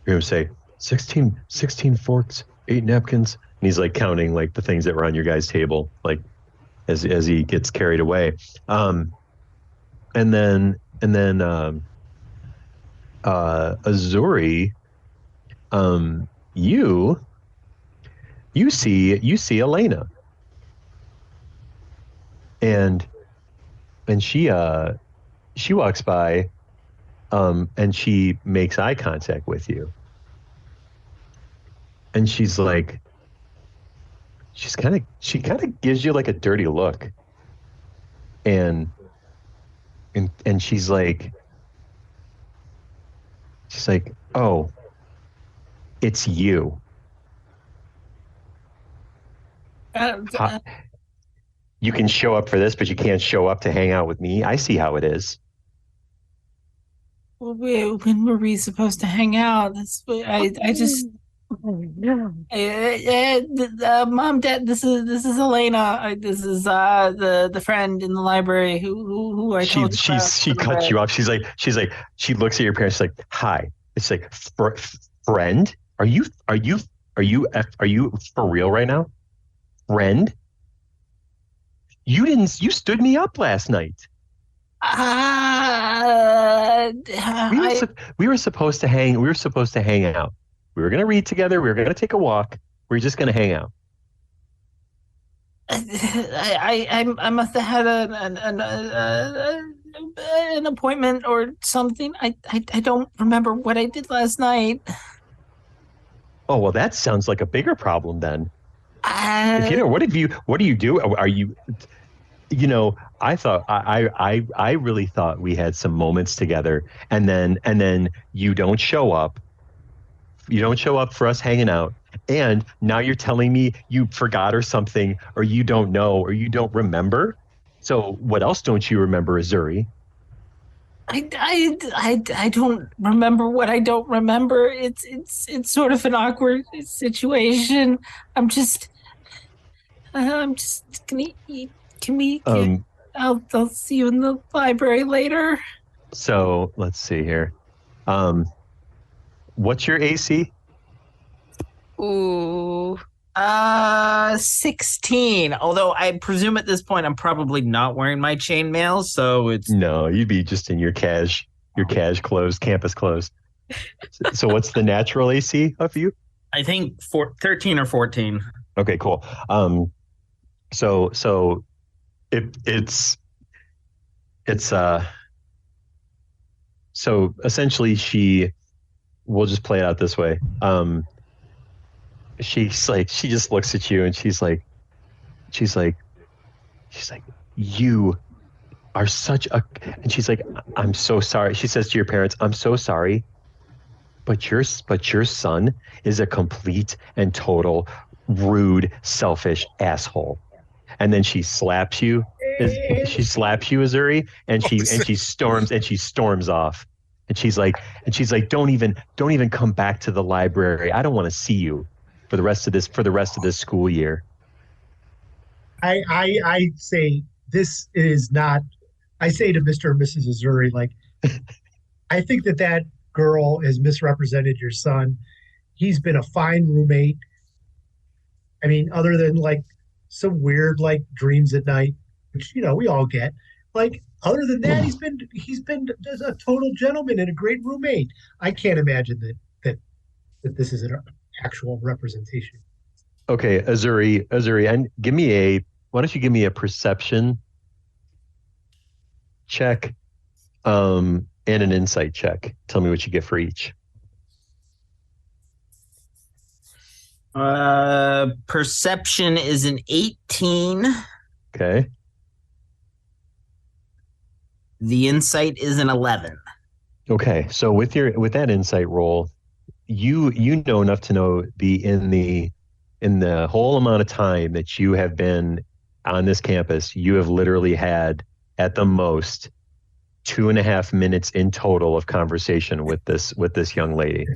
You're going to say 16 forks, 8 napkins. And he's like counting like the things that were on your guys' table, like as he gets carried away. And then Azuri, you see Elena, and she walks by, and she makes eye contact with you, and she kind of gives you like a dirty look, and she's like, oh, it's you. You can show up for this, but you can't show up to hang out with me. I see how it is. Well, when were we supposed to hang out? Mom, Dad, this is Elena. This is the friend in the library who I told you about. She cuts you off. She's like, she looks at your parents like, hi. It's like, friend? Are you for real right now? Friend? You stood me up last night. We were supposed to hang out. We were going to read together. We were going to take a walk. We were just going to hang out. I must have had an appointment or something. I don't remember what I did last night. Oh, well, that sounds like a bigger problem then. What do you do? Are you, I thought, I really thought we had some moments together, and then you don't show up. You don't show up for us hanging out. And now you're telling me you forgot or something, or you don't know, or you don't remember. So what else don't you remember, Azuri? I don't remember what I don't remember. It's sort of an awkward situation. I'm just gonna eat. I'll see you in the library later. So let's see here. What's your AC? Ooh, 16. Although I presume at this point I'm probably not wearing my chainmail, so it's no. You'd be just in your cash clothes, campus clothes. So what's the natural AC of you? I think 13 or 14. Okay, cool. So it's so essentially we'll just play it out this way. She just looks at you and she's like, you are such a, and she's like, I'm so sorry. She says to your parents, I'm so sorry, but your son is a complete and total rude, selfish asshole. And then she slaps you. Azuri, and she storms off. And she's like, don't even come back to the library. I don't want to see you for the rest of this school year. I say this is not. I say to Mr. and Mrs. Azuri, like, I think that girl has misrepresented your son. He's been a fine roommate. I mean, other than like some weird like dreams at night, which we all get. Like, other than that, he's been a total gentleman and a great roommate. I can't imagine that this is an actual representation. Okay, Azuri, and why don't you give me a perception check, and an insight check. Tell me what you get for each. Perception is an 18. Okay. The insight is an 11. Okay, so with that insight roll, you know enough to know in the whole amount of time that you have been on this campus, you have literally had at the most 2.5 minutes in total of conversation with this young lady.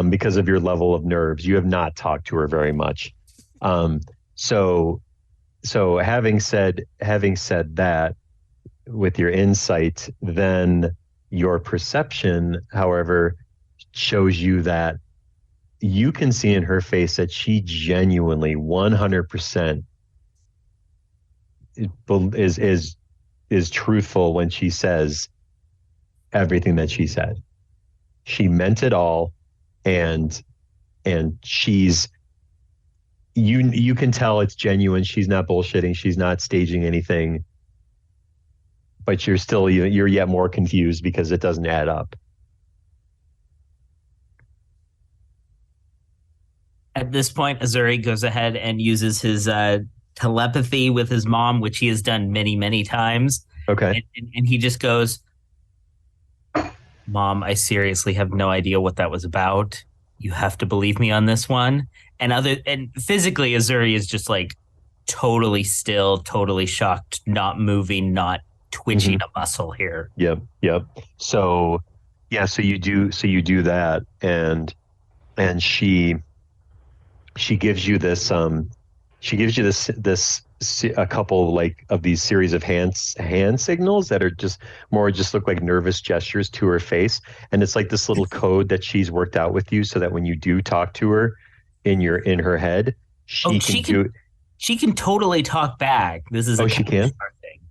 Because of your level of nerves, you have not talked to her very much. So having said that, with your insight, then your perception, however, shows you that you can see in her face that she genuinely 100% is truthful when she says everything that she said. She meant it all, and she's you can tell it's genuine. She's not bullshitting. She's not staging anything. But you're yet more confused because it doesn't add up. At this point, Azuri goes ahead and uses his telepathy with his mom, which he has done many, many times. Okay. And he just goes, Mom, I seriously have no idea what that was about. You have to believe me on this one. And physically, Azuri is just like totally still, totally shocked, not moving, not twitching a muscle here. Yep. So you do that, and she gives you this a couple like of these series of hand signals that are just look like nervous gestures to her face, and it's like this little code that she's worked out with you so that when you do talk to her in her head, she can totally talk back. This is she can. Thing.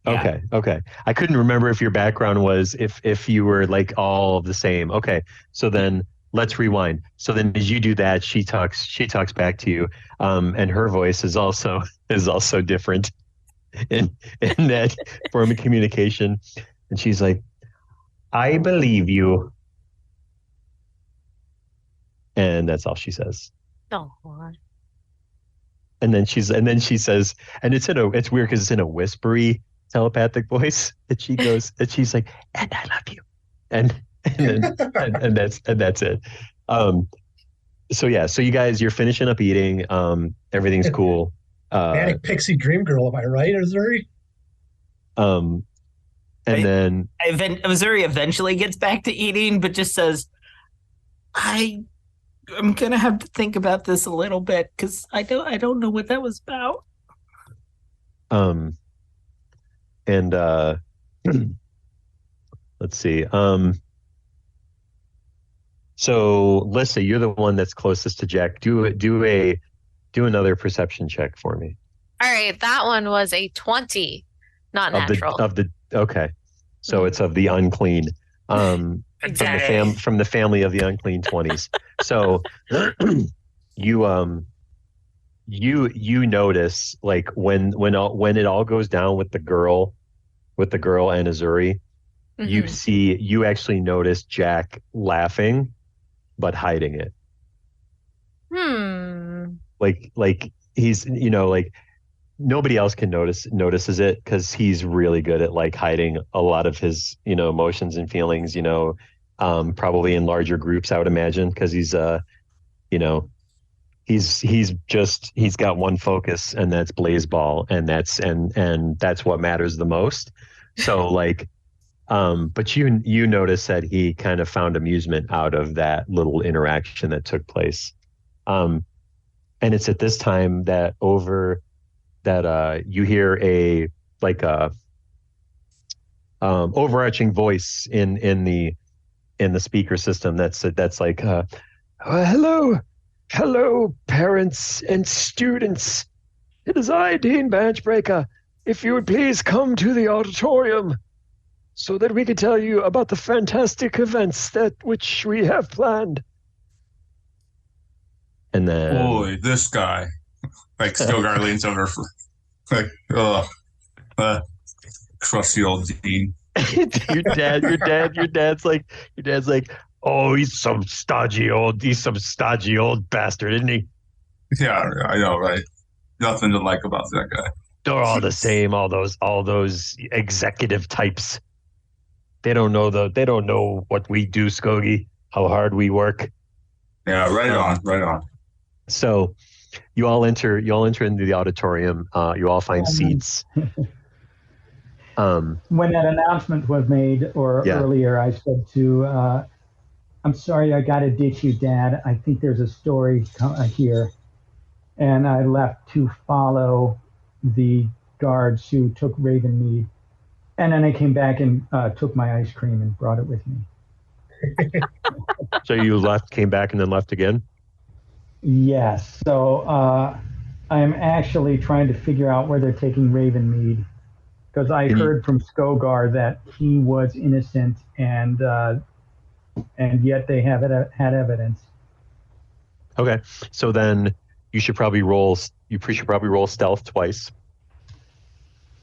Yeah. Okay. I couldn't remember if your background was if you were like all the same. Okay, so then let's rewind. So then as you do that, she talks back to you, and her voice is also different in that form of communication. And she's like, I believe you. And that's all she says. Oh. And then she says, and it's weird because it's in a whispery telepathic voice that she goes, and she's like, and I love you. And that's it. So you guys, you're finishing up eating. Everything's cool. Manic pixie dream girl, am I right, Azuri? Then Azuri eventually gets back to eating, but just says, I'm gonna have to think about this a little bit because I don't know what that was about. Let's see. So Lissa, you're the one that's closest to Jack. Do another perception check for me. All right, that one was a 20, not natural. Okay, so it's of the unclean. Exactly. From the family of the unclean 20s. So you notice like when it all goes down with the girl and Azuri, you actually notice Jack laughing but hiding it. Like he's like nobody else can notices it because he's really good at like hiding a lot of his emotions and feelings, probably in larger groups, I would imagine, because he's he's got one focus, and that's Blazeball, and that's what matters the most. So like but you notice that he kind of found amusement out of that little interaction that took place, and it's at this time that you hear a overarching voice in the speaker system that's like hello parents and students, it is I, Dean Benchbreaker. If you would please come to the auditorium so that we can tell you about the fantastic events which we have planned. And then boy, this guy, like Skogar leans over for crusty old Dean. your dad's like, oh, he's some stodgy old bastard, isn't he? Yeah, I know, right? Nothing to like about that guy. They're all the same. All those executive types. They don't know what we do, Skogie. How hard we work. Yeah, right on. So, you all enter into the auditorium. You all find seats. When that announcement was made earlier, I said to, I'm sorry, I got to ditch you, Dad. I think there's a story here. And I left to follow the guards who took Ravenmead. And then I came back and took my ice cream and brought it with me. So you came back and then left again? Yes. So I'm actually trying to figure out where they're taking Ravenmead, because I heard from Skogar that he was innocent, and yet they had evidence. Okay. So then you should probably roll stealth twice.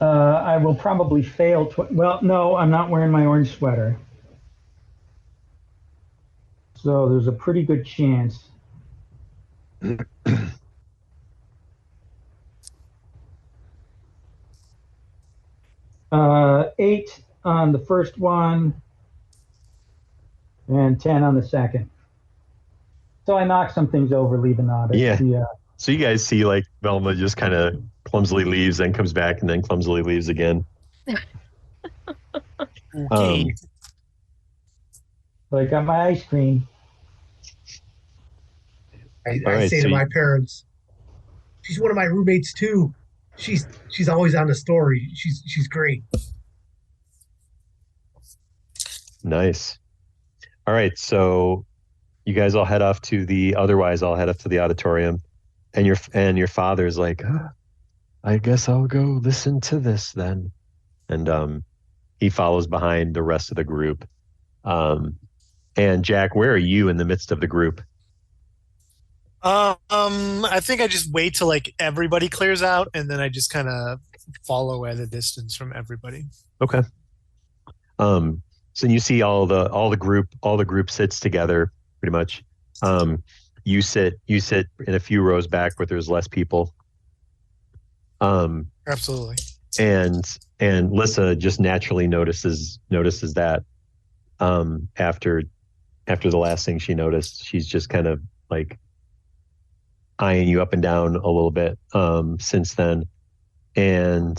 I will probably fail. Well, no, I'm not wearing my orange sweater. So there's a pretty good chance. 8 on the first one and 10 on the second. So I knocked some things over leaving on it. Yeah. So you guys see like Velma just kind of clumsily leaves, then comes back, and then clumsily leaves again. Okay. So I got my ice cream. I say to my parents, she's one of my roommates too. She's always on the story. She's great. Nice. All right, so you guys all head off to the auditorium, and your father's like, I guess I'll go listen to this then, and he follows behind the rest of the group. And Jack, where are you in the midst of the group? I think I just wait till like everybody clears out, and then I just kind of follow at a distance from everybody. Okay. So you see all the group sits together pretty much. You sit in a few rows back where there's less people. Absolutely. And Lissa just naturally notices that after the last thing she noticed, she's just kind of like eyeing you up and down a little bit since then. And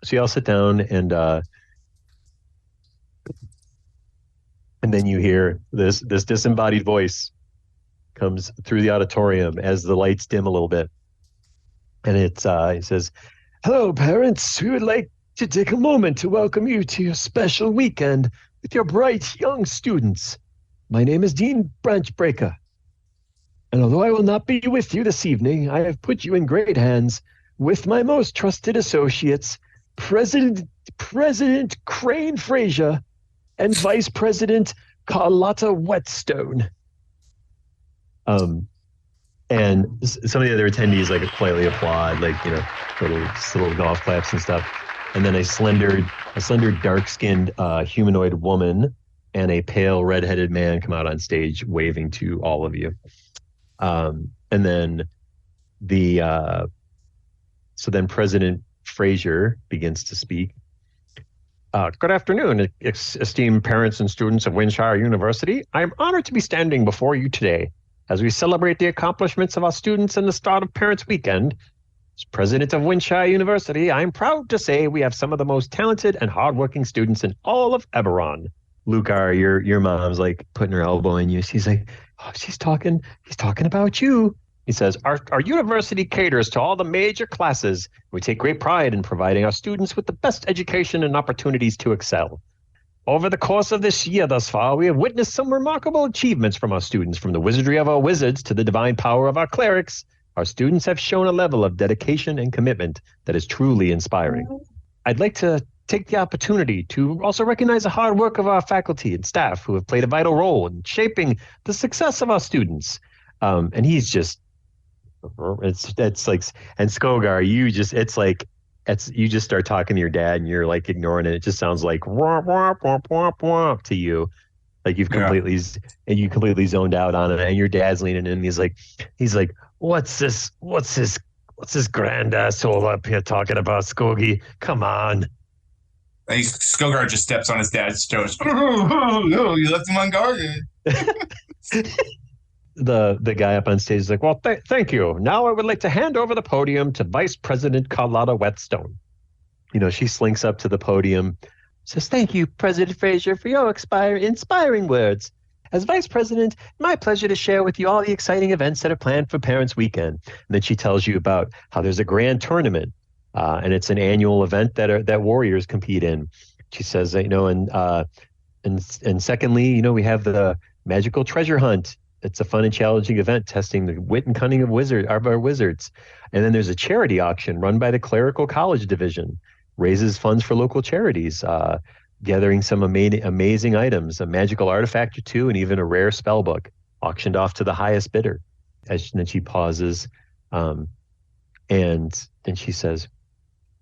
so you all sit down, and then you hear this disembodied voice comes through the auditorium as the lights dim a little bit. And it says, "Hello, parents. We would like to take a moment to welcome you to your special weekend with your bright young students. My name is Dean Branchbreaker. And although I will not be with you this evening, I have put you in great hands with my most trusted associates, President Crane Fraser and Vice President Carlotta Whetstone." And some of the other attendees like politely applaud, like, you know, little golf claps and stuff. And then a slender dark-skinned humanoid woman and a pale red-headed man come out on stage waving to all of you. And then so then President Fraser begins to speak. Good afternoon, esteemed parents and students of Windshire University. I am honored to be standing before you today as we celebrate the accomplishments of our students and the start of Parents Weekend. As president of Windshire University, I am proud to say we have some of the most talented and hardworking students in all of Eberron. Lucar, your mom's like putting her elbow in you. She's like, "Oh, he's talking about you." He says, our university caters to all the major classes. We take great pride in providing our students with the best education and opportunities to excel. Over the course of this year thus far, we have witnessed some remarkable achievements from our students. From the wizardry of our wizards to the divine power of our clerics, our students have shown a level of dedication and commitment that is truly inspiring. I'd like to take the opportunity to also recognize the hard work of our faculty and staff who have played a vital role in shaping the success of our students. And he's just, it's like, and Skogar, you just start talking to your dad and you're like ignoring it. It just sounds like womp, womp, womp, womp, womp to you. Like you completely zoned out on it. And your dad's leaning in and he's like, what's this grand asshole up here talking about, Skogie? Come on. Skogar just steps on his dad's toes. Oh, you left him unguarded. The guy up on stage is like, well, thank you. Now I would like to hand over the podium to Vice President Carlotta Whetstone. You know, she slinks up to the podium, says, "Thank you, President Fraser, for your inspiring words. As Vice President, my pleasure to share with you all the exciting events that are planned for Parents Weekend." And then she tells you about how there's a grand tournament, and it's an annual event that warriors compete in. She says, you know, and secondly, you know, we have the magical treasure hunt. It's a fun and challenging event testing the wit and cunning of our wizards. And then there's a charity auction run by the Clerical College Division. Raises funds for local charities, gathering some amazing items, a magical artifact or two, and even a rare spell book, auctioned off to the highest bidder. Then she pauses, and then she says,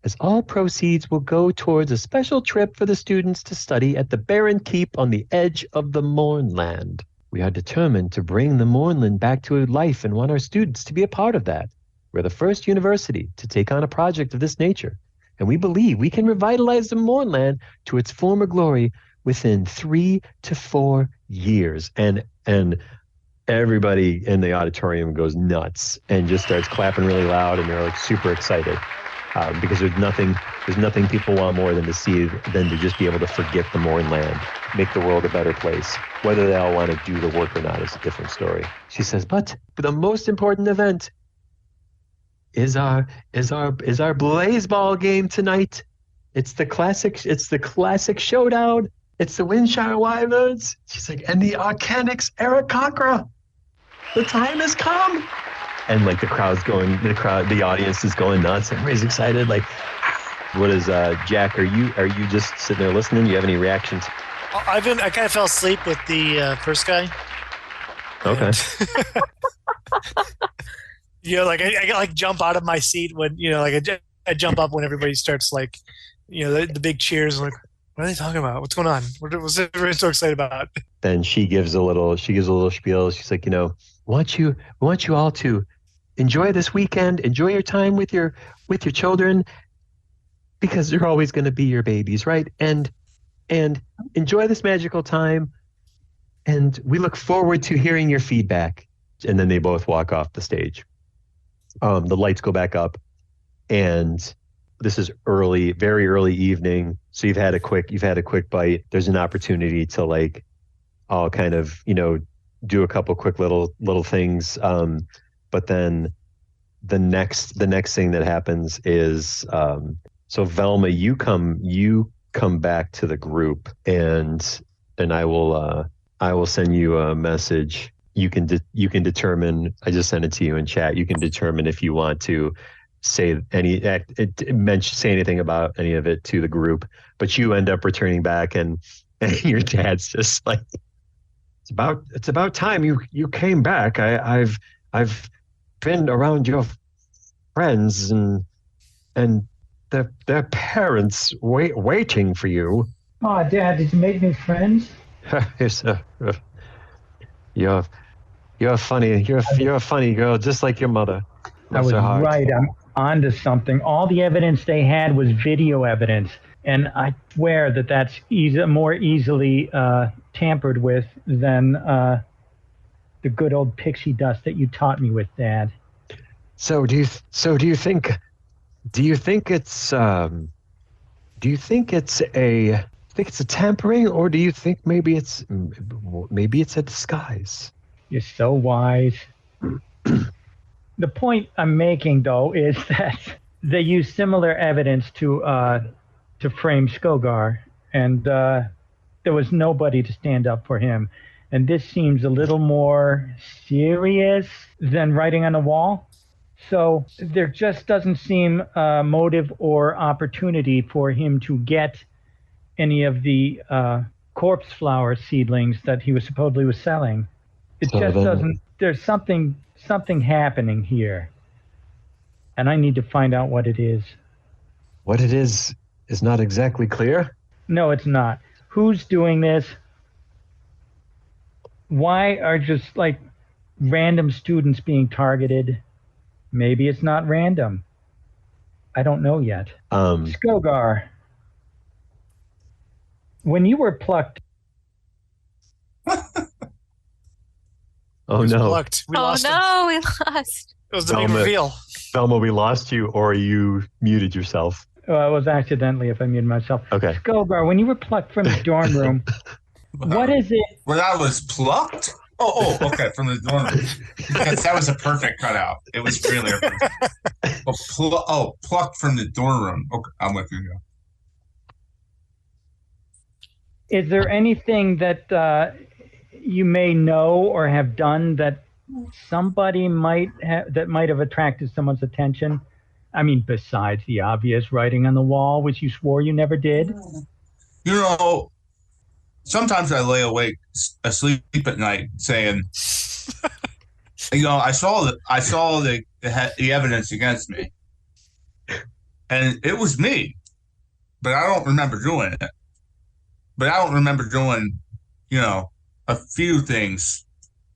as all proceeds will go towards a special trip for the students to study at the Barren Keep on the edge of the Mournland. We are determined to bring the Mournland back to life and want our students to be a part of that. We're the first university to take on a project of this nature, and we believe we can revitalize the Mournland to its former glory within 3 to 4 years. And everybody in the auditorium goes nuts and just starts clapping really loud, and they're like super excited. Because there's nothing people want more than to just be able to forget the Mournland, make the world a better place. Whether they all want to do the work or not is a different story. She says, but the most important event is our Blaze Ball game tonight. It's the classic showdown. It's the Windshire Wyverns. She's like, and the Arcanics Eric Cochra. The time has come. And like the audience is going nuts. Everybody's excited. Like, what is Jack? Are you just sitting there listening? Do you have any reactions? I kind of fell asleep with the first guy. Okay. I jump out of my seat when I jump up when everybody starts the big cheers. Like, what are they talking about? What's going on? What was everybody so excited about? Then she gives a little spiel. She's like, we want you all to enjoy this weekend, enjoy your time with your children, because they're always going to be your babies, right? And enjoy this magical time, and we look forward to hearing your feedback. And then they both walk off the stage. The lights go back up, and this is very early evening. So you've had a quick bite. There's an opportunity to all kind of, do a couple quick little things. But then the next thing that happens is, so Velma, you come back to the group, and I will send you a message. You can determine. I just sent it to you in chat. You can determine if you want to say anything about any of it to the group. But you end up returning back, and your dad's just like, it's about time you came back. I've been around your friends and their parents waiting for you. Oh, Dad, did you make new friends? Yes, you're funny. You're a funny girl, just like your mother. I was right. I'm onto something. All the evidence they had was video evidence, and I swear that's more easily tampered with than the good old pixie dust that you taught me with, Dad. So do you think it's a tampering, or do you think maybe it's a disguise? You're so wise. The point I'm making, though, is that they use similar evidence to frame Skogar, and there was nobody to stand up for him. And this seems a little more serious than writing on the wall. So there just doesn't seem motive or opportunity for him to get any of the corpse flower seedlings that he supposedly was selling. It just doesn't. There's something happening here, and I need to find out what it is. What it is not exactly clear. No, it's not. Who's doing this? Why are just random students being targeted? Maybe it's not random. I don't know yet. Skogar, when you were plucked. Oh no! Plucked. We lost. It was the big reveal. Velma, we lost you, or you muted yourself. It was accidentally if I muted myself. Okay. Skogar, when you were plucked from the dorm room, what is it? When I was plucked? Oh, okay, from the dorm room. Because that was a perfect cutout. It was really a perfect. Plucked from the dorm room. Okay, I'm with you now. Is there anything that you may know or have done that somebody might have attracted someone's attention? I mean, besides the obvious writing on the wall, which you swore you never did. You know, sometimes I lay awake asleep at night saying, you know, I saw the evidence against me, and it was me, but I don't remember doing it. But I don't remember doing, you know, a few things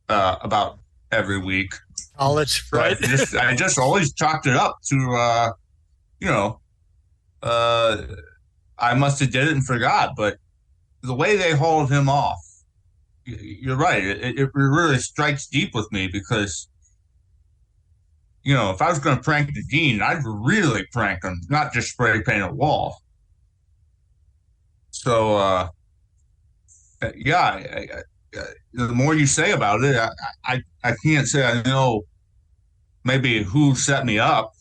about every week. College, right? I just always chalked it up to, you know, I must have did it and forgot. But the way they hauled him off, you're right. It really strikes deep with me because, you know, if I was going to prank the dean, I'd really prank him, not just spray paint a wall. So, yeah, the more you say about it, I can't say I know maybe who set me up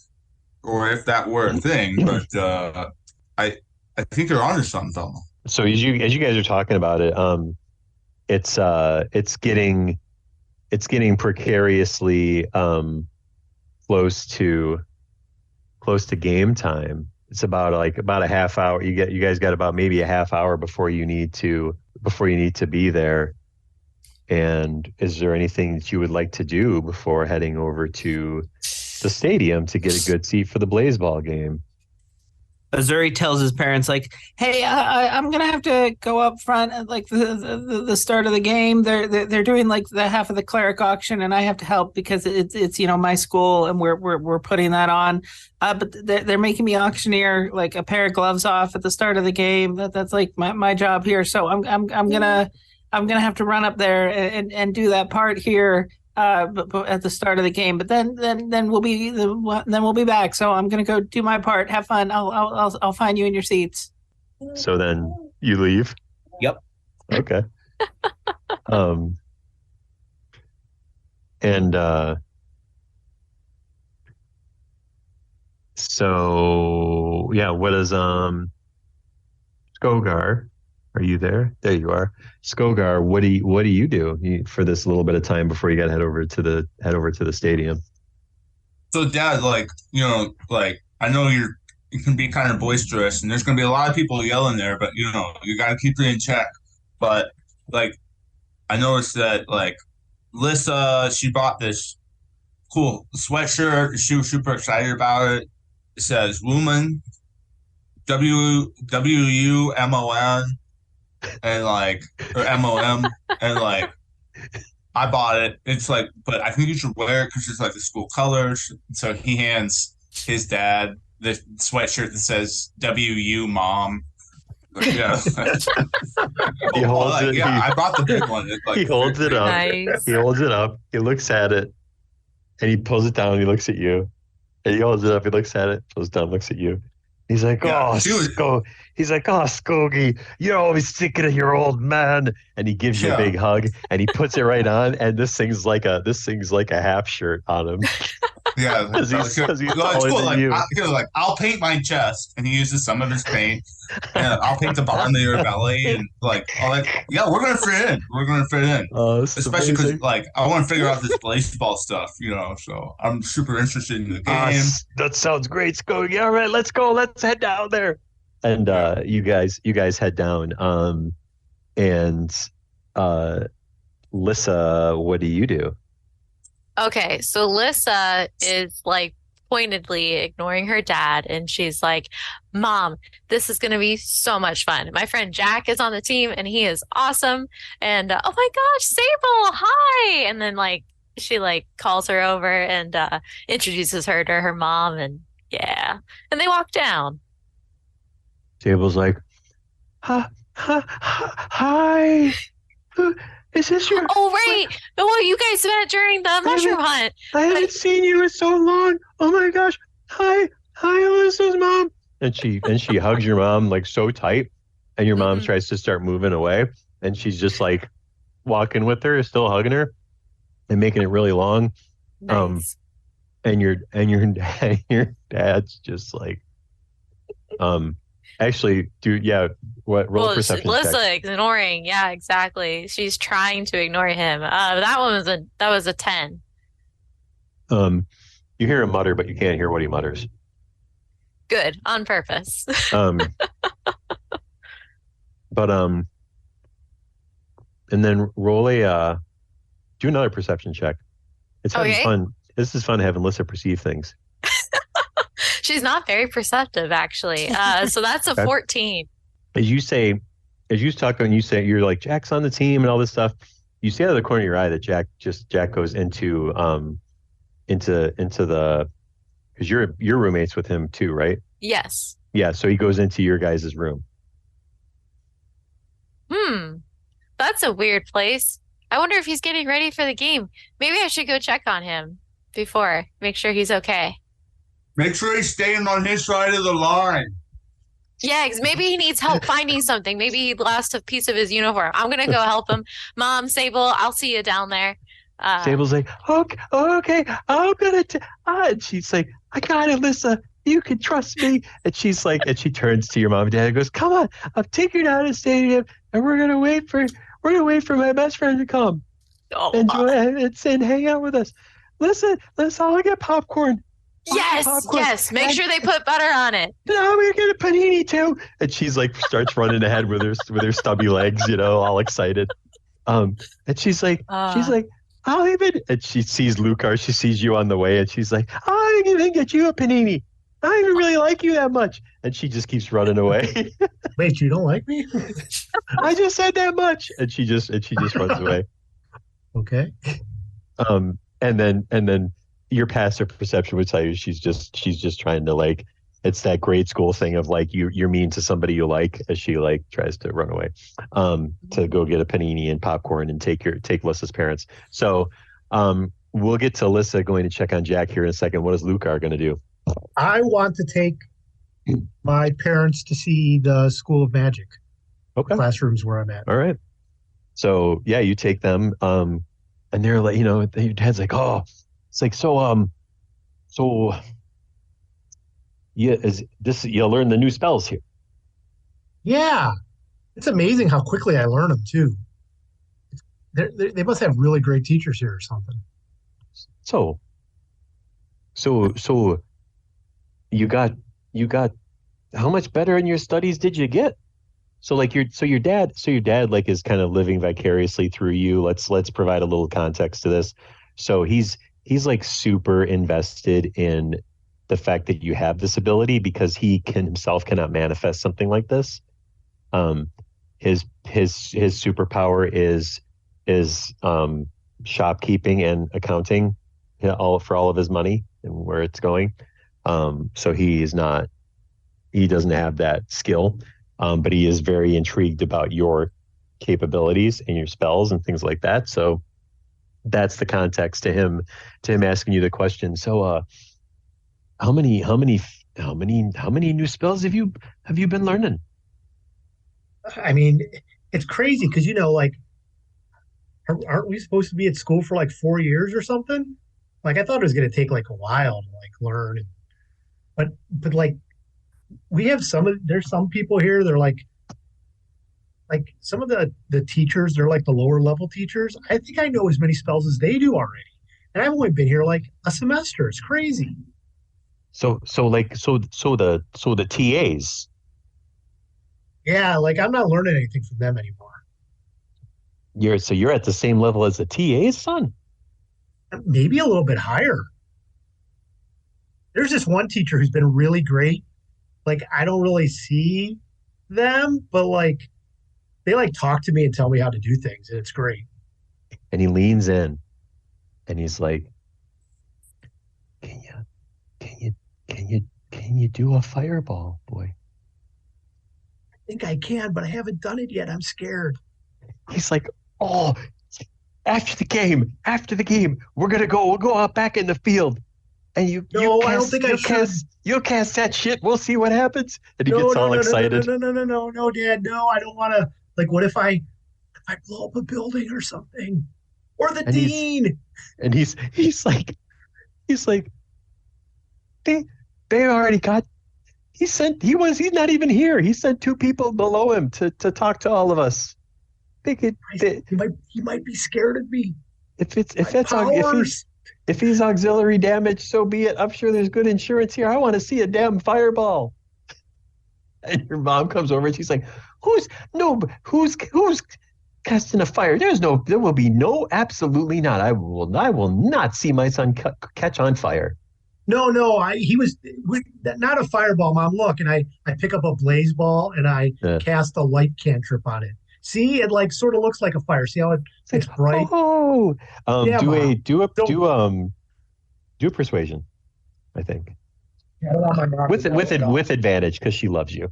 or if that were a thing, but I think you're onto something, Velma. So as you guys are talking about it, it's getting precariously close to game time. It's about a half hour. You guys got about maybe a half hour before you need to be there. And is there anything that you would like to do before heading over to the stadium to get a good seat for the Blazeball game? Azuri tells his parents, like, "Hey, I'm gonna have to go up front at like the start of the game. They're doing like the half of the cleric auction, and I have to help because it's you know my school, and we're putting that on. But they're making me auctioneer like a pair of gloves off at the start of the game. That's like my job here. So I'm gonna have to run up there and do that part here." But at the start of the game, but then we'll be back. So I'm gonna go do my part. Have fun. I'll find you in your seats. So then you leave. Yep. Okay. So yeah, what is Skogar? Are you there? There you are. Skogar, what do you do for this little bit of time before you got to head over to the stadium? So, Dad, like, you know, like I know you can be kind of boisterous, and there's going to be a lot of people yelling there, but you know, you got to keep it in check. But like, I noticed that like Lissa, she bought this cool sweatshirt. She was super excited about it. It says "Woman," WUMON. And like, or MOM, and like, I bought it. It's like, but I think you should wear it because it's like the school colors. So he hands his dad the sweatshirt that says WU Mom. Like, yeah. He holds it. Yeah, I bought the big one. He holds it up. Nice. He holds it up. He looks at it, and he pulls it down. He looks at you, and he holds it up. He looks at it, pulls it down, looks at you. He's like, Yeah, he's like, oh, Skogie, you're always thinking of your old man. And he gives you a big hug, and he puts it right on. And this thing's like a half shirt on him. Yeah, because he's cool. taller than like, you. Like, I'll paint my chest, and he uses some of his paint. And I'll paint the bottom of your belly, and like, yeah, we're gonna fit in. We're gonna fit in. Especially because like I want to figure out this baseball stuff, you know. So I'm super interested in the game. That sounds great, Skogie. All right, let's go. Let's head down there. And you guys head down. And Lissa, what do you do? Okay, so Lissa is like pointedly ignoring her dad, and she's like, "Mom, this is going to be so much fun. My friend Jack is on the team, and he is awesome. And oh my gosh, Sable, hi!" And then like she like calls her over and introduces her to her mom, and yeah, and they walk down. Sable's like, hi. Is this your? Oh right. Well, you guys met during the mushroom hunt. I haven't seen you in so long. Oh my gosh. Hi, Alyssa's mom. And she hugs your mom like so tight, and your mom tries to start moving away, and she's just like walking with her, still hugging her, and making it really long. Nice. And your dad's just like, Actually, what roll a perception check? Lissa ignoring. Yeah, exactly. She's trying to ignore him. That was a 10. You hear him mutter, but you can't hear what he mutters. Good, on purpose. But and then roll do another perception check. It's fun. This is fun having Lissa perceive things. She's not very perceptive, actually. So that's a 14. As you talk and you say you're like Jack's on the team and all this stuff, you see out of the corner of your eye that Jack goes into the, because you're roommates with him too, right? Yes. Yeah, so he goes into your guys' room. That's a weird place. I wonder if he's getting ready for the game. Maybe I should go check on him before, make sure he's okay. Make sure he's staying on his side of the line. Yeah, maybe he needs help finding something. Maybe he lost a piece of his uniform. I'm going to go help him. Mom, Sable, I'll see you down there. Sable's like, okay, I'm going to... and she's like, I got it, Lissa. You can trust me. And she's like, and she turns to your mom and dad and goes, come on, I'll take you down to the stadium and we're going to wait for my best friend to come. And hang out with us. Listen, I'll get popcorn. Yes. Make sure they put butter on it. No, we're gonna panini too. And she's like starts running ahead with her stubby legs, all excited. And she's like, I'll even. And she sees Lucar. She sees you on the way, and she's like, I'll even get you a panini. I don't even really like you that much. And she just keeps running away. Wait, you don't like me? I just said that much. And she just runs away. Okay. And then your passive perception would tell you she's just trying to like, it's that grade school thing of like you're mean to somebody you like as she like tries to run away to go get a panini and popcorn and take Lissa's parents. So we'll get to Lissa going to check on Jack here in a second. What is Lucar going to do? I want to take my parents to see the School of Magic. Okay. Classrooms where I'm at. All right. So yeah, you take them and they're like, your dad's like, oh, it's like, so yeah, is this, you'll learn the new spells here. Yeah. It's amazing how quickly I learn them too. They must have really great teachers here or something. So you got how much better in your studies did you get? So like your dad like is kind of living vicariously through you. Let's provide a little context to this. So he's like super invested in the fact that you have this ability because he himself cannot manifest something like this. His superpower is shopkeeping and accounting for all of his money and where it's going. So he doesn't have that skill, but he is very intrigued about your capabilities and your spells and things like that. So that's the context to him asking you the question. So, how many new spells have you been learning? I mean, it's crazy because like, aren't we supposed to be at school for like 4 years or something? Like I thought it was going to take like a while to like learn, but like we have there's some people here. They're like some of the teachers. They're like the lower level teachers. I think I know as many spells as they do already, and I've only been here like a semester. It's crazy. So the TAs. Yeah, like I'm not learning anything from them anymore. You're at the same level as the TAs, son? Maybe a little bit higher. There's this one teacher who's been really great. Like I don't really see them, but like they like talk to me and tell me how to do things, and it's great. And he leans in and he's like, Can you do a fireball, boy? I think I can, but I haven't done it yet. I'm scared. He's like, oh, after the game, we'll go out back in the field. And I don't think I should. You'll cast that shit. We'll see what happens. And he gets all excited. No, Dad, no, I don't want to. Like, what if I blow up a building or something? Or the dean? He's like, they already got He's not even here. He sent 2 people below him to talk to all of us. He might be scared of me. If he's auxiliary damage, so be it. I'm sure there's good insurance here. I want to see a damn fireball. And your mom comes over and she's like, who's casting a fire? There will be no, absolutely not. I will not see my son catch on fire. No, he was not a fireball, Mom. Look, and I pick up a blaze ball and I cast a light cantrip on it. See, it like sort of looks like a fire. See how it's bright? Oh, yeah, do a persuasion, I think. Yeah, I don't want my mom with advantage because she loves you.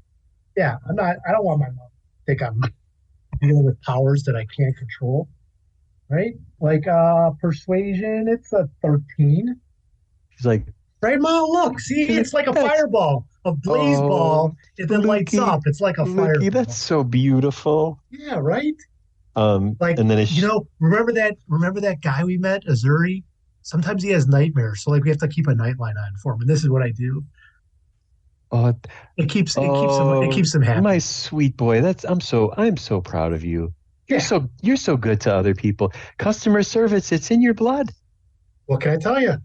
Yeah, I don't want my mom to think I'm dealing with powers that I can't control. Right? Like persuasion, it's a 13. She's like, right, Mom? Look, see, it's like a fireball, a blaze ball. It then lights up. It's like a fireball. That's so beautiful. Yeah, right. And then remember that guy we met, Azuri? Sometimes he has nightmares, so like we have to keep a nightline on for him. And this is what I do. It keeps him happy. My sweet boy, I'm so proud of you. You're so good to other people. Customer service, it's in your blood. What can I tell you?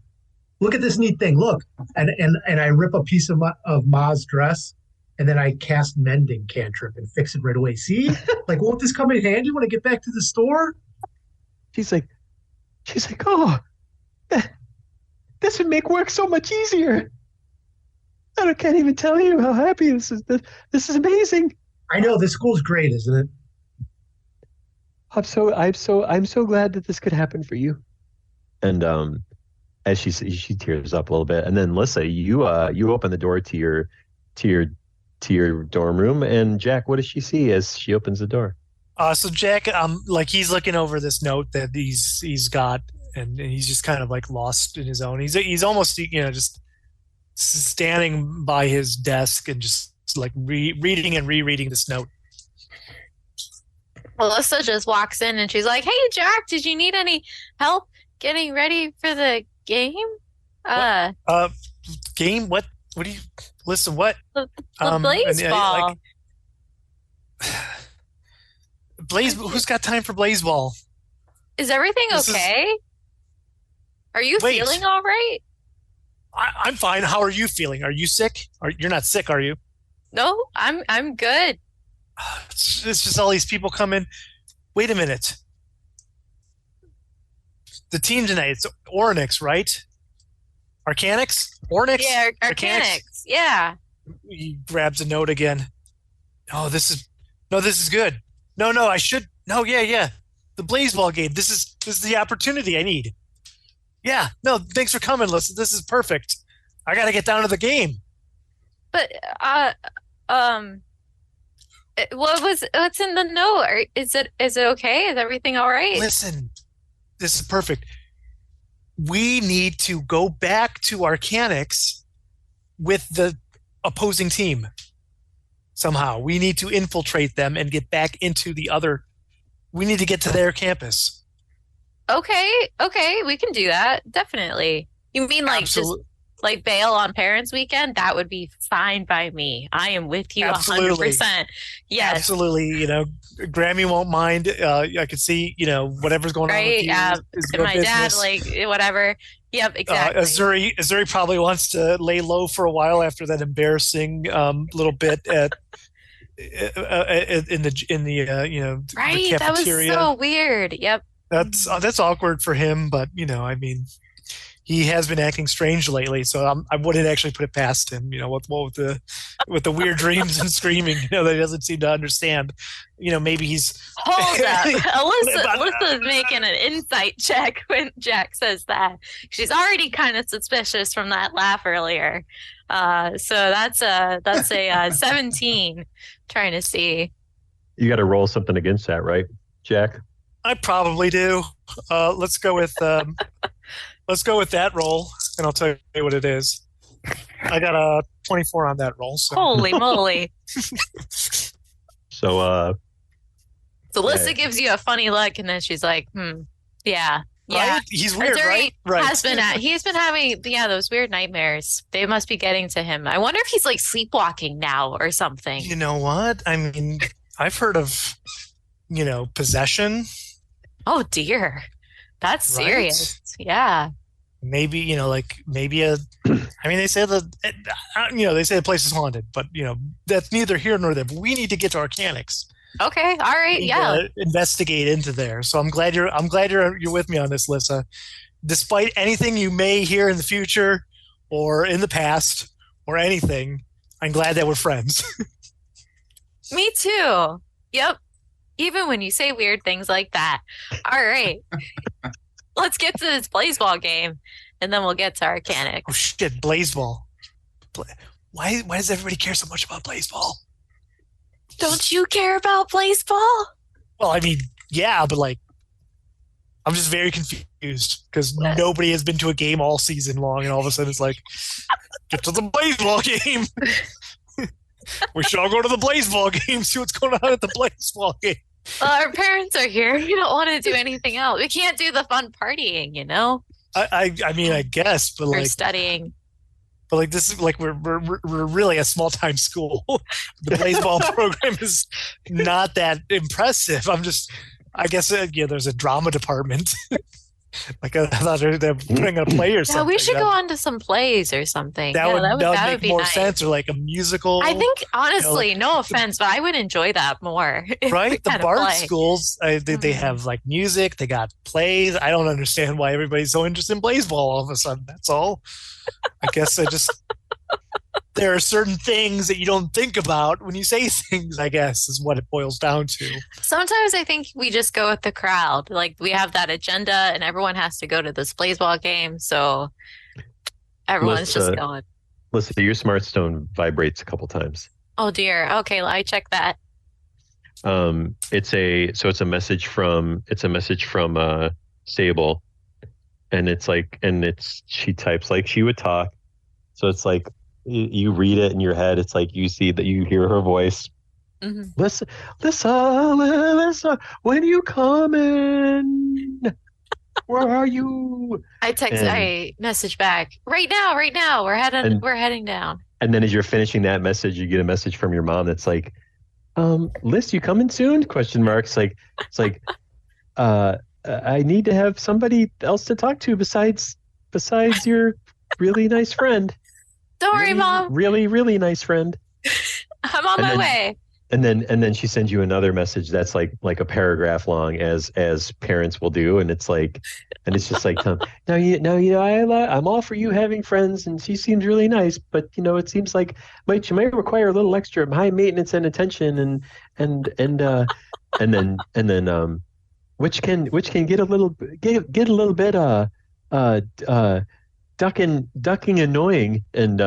Look at this neat thing. Look, and I rip a piece of Ma's dress, and then I cast mending cantrip and fix it right away. See, like, won't this come in handy when I get back to the store? She's like, oh, this would make work so much easier. I can't even tell you how happy this is. This is amazing. I know this school's great, isn't it? I'm so glad that this could happen for you. And as she tears up a little bit, and then Lissa, you open the door to your dorm room, and Jack, what does she see as she opens the door? So Jack, like he's looking over this note that he's got, and he's just kind of like lost in his own. He's almost just standing by his desk and just like reading and rereading this note. Melissa just walks in and she's like, "Hey, Jack, did you need any help getting ready for the game?" Game? What do you listen? What? The blaze ball. Blaze. Who's got time for blaze ball? Is everything okay? Are you feeling all right? I'm fine. How are you feeling? Are you sick? You're not sick, are you? No, I'm good. It's just all these people come in. Wait a minute. The team tonight, it's Ornix, right? Arcanix? Ornix? Yeah, Arcanix. Yeah. He grabs a note again. Oh, this is good. No, I should. No, yeah. The Blazeball game. This is the opportunity I need. Yeah. No, thanks for coming, Lissa. This is perfect. I got to get down to the game. But what's in the note? Is it okay? Is everything all right? Listen, this is perfect. We need to go back to Arcanix with the opposing team. Somehow, we need to infiltrate them and get back into we need to get to their campus. Okay, we can do that. Definitely. You mean like just like bail on Parents' Weekend? That would be fine by me. I am with you 100%. Yes. Absolutely. Grammy won't mind. I could see, whatever's going on with you. Yeah. Is my business. Dad, like, whatever. Yep, exactly. Azuri probably wants to lay low for a while after that embarrassing little bit in the right. The cafeteria. That was so weird. Yep. That's awkward for him, but he has been acting strange lately, so I wouldn't actually put it past him. With the weird dreams and screaming, that he doesn't seem to understand. Maybe he's hold up. Alyssa's making an insight check when Jack says that. She's already kind of suspicious from that laugh earlier. So that's a 17. Trying to see. You got to roll something against that, right, Jack? I probably do. Let's go with that roll, and I'll tell you what it is. I got a 24 on that roll. So. Holy moly! So Lissa gives you a funny look, and then she's like, yeah. Yeah, right? He's weird, Azuri right? he's been having those weird nightmares. They must be getting to him. I wonder if he's like sleepwalking now or something. You know what? I mean, I've heard of, possession. Oh dear. That's Right? serious. Yeah. Maybe, maybe they say they say the place is haunted, but, that's neither here nor there. But we need to get to Arcanics. Okay. All right. Yeah. Investigate into there. So I'm glad you're with me on this, Lissa. Despite anything you may hear in the future or in the past or anything, I'm glad that we're friends. Me too. Yep. Even when you say weird things like that. All right. Let's get to this Blazeball game, and then we'll get to Arcanics. Oh shit, Blazeball. Why does everybody care so much about Blazeball? Don't you care about Blazeball? Well, I mean, yeah, but I'm just very confused because nobody has been to a game all season long, and all of a sudden it's like, get to the Blazeball game. We should all go to the Blazeball game, see what's going on at the Blazeball game. Well, our parents are here. We don't want to do anything else. We can't do the fun partying, I mean, I guess, but We're studying. But this is we're really a small time school. The Blazeball program is not that impressive. I guess there's a drama department. I thought they're putting on a play or something. Yeah, we should go on to some plays or something. That would make more nice. sense, or like a musical. I think honestly, no offense, but I would enjoy that more. Right? The Bard schools, they have music, they got plays. I don't understand why everybody's so interested in Blazeball all of a sudden. That's all. I guess there are certain things that you don't think about when you say things, I guess, is what it boils down to. Sometimes I think we just go with the crowd. We have that agenda and everyone has to go to this Blazeball game. So everyone's just going. Listen, your smart stone vibrates a couple times. Oh dear. Okay, I check that. It's a message from Sable, and she types like she would talk. So it's like you read it in your head. It's like you see that you hear her voice. Mm-hmm. Lissa, when are you coming? Where are you? I message back right now. We're heading down. And then as you're finishing that message, you get a message from your mom that's like, Liz, you coming soon? Question mark. It's like, I need to have somebody else to talk to besides your really nice friend. Don't worry, Mom. Really, really nice friend. I'm on my way. And then she sends you another message that's like a paragraph long, as parents will do, and it's just like, I'm all for you having friends, and she seems really nice, but it seems like she might require a little extra high maintenance and attention, and then which can get a little bit ducking annoying, and